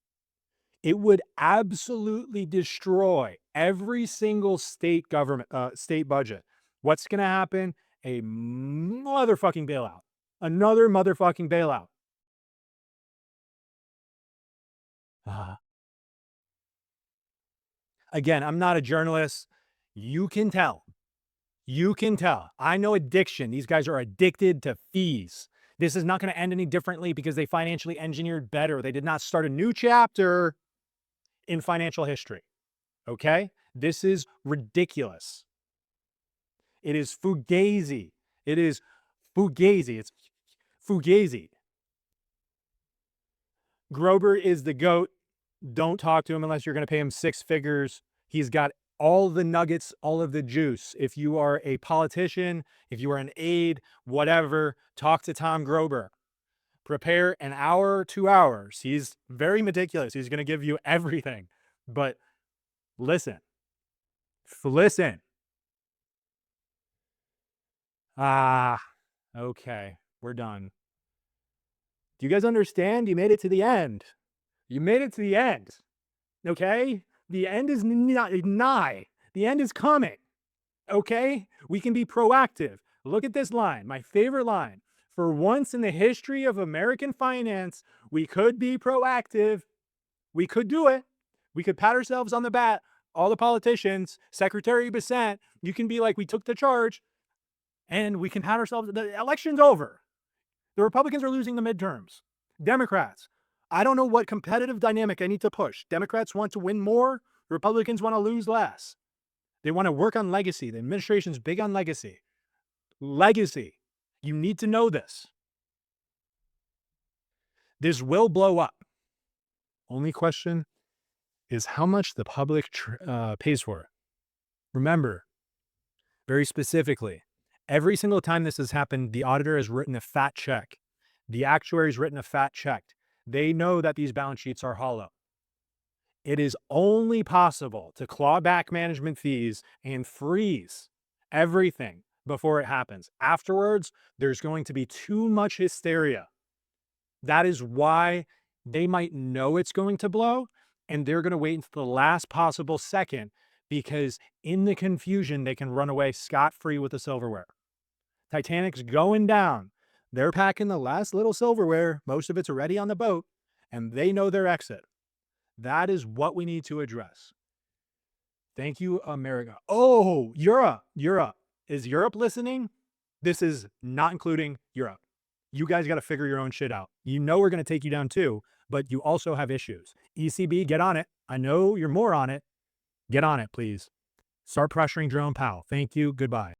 It would absolutely destroy every single state government, state budget. What's going to happen? A motherfucking bailout. Another motherfucking bailout. Again, I'm not a journalist. You can tell. I know addiction. These guys are addicted to fees. This is not going to end any differently because they financially engineered better. They did not start a new chapter in financial history. Okay? This is ridiculous. It is fugazi. It's fugazi. Grover is the GOAT. Don't talk to him unless you're going to pay him 6 figures. He's got all the nuggets, all of the juice. If you are a politician, if you are an aide, whatever, talk to Tom Grover. Prepare an hour, 2 hours. He's very meticulous. He's going to give you everything. But listen. Okay. We're done. Do you guys understand? You made it to the end. Okay? The end is nigh. The end is coming. Okay? We can be proactive. Look at this line, my favorite line. For once in the history of American finance, we could be proactive. We could do it. We could pat ourselves on the back. All the politicians, Secretary Bissett, you can be like, we took the charge, and we can pat ourselves. The election's over. The Republicans are losing the midterms. Democrats, I don't know what competitive dynamic I need to push. Democrats want to win more. Republicans want to lose less. They want to work on legacy. The administration's big on legacy. Legacy. You need to know this. This will blow up. Only question is how much the public pays for it. Remember, very specifically, every single time this has happened, the auditor has written a fat check. The actuary's written a fat check. They know that these balance sheets are hollow. It is only possible to claw back management fees and freeze everything before it happens. Afterwards, there's going to be too much hysteria. That is why they might know it's going to blow, and they're going to wait until the last possible second, because in the confusion, they can run away scot-free with the silverware. Titanic's going down. They're packing the last little silverware. Most of it's already on the boat, and they know their exit. That is what we need to address. Thank you, America. Oh, Europe. Is Europe listening? This is not including Europe. You guys got to figure your own shit out. You know we're going to take you down too, but you also have issues. ECB, get on it. I know you're more on it. Get on it, please. Start pressuring Jerome Powell. Thank you. Goodbye.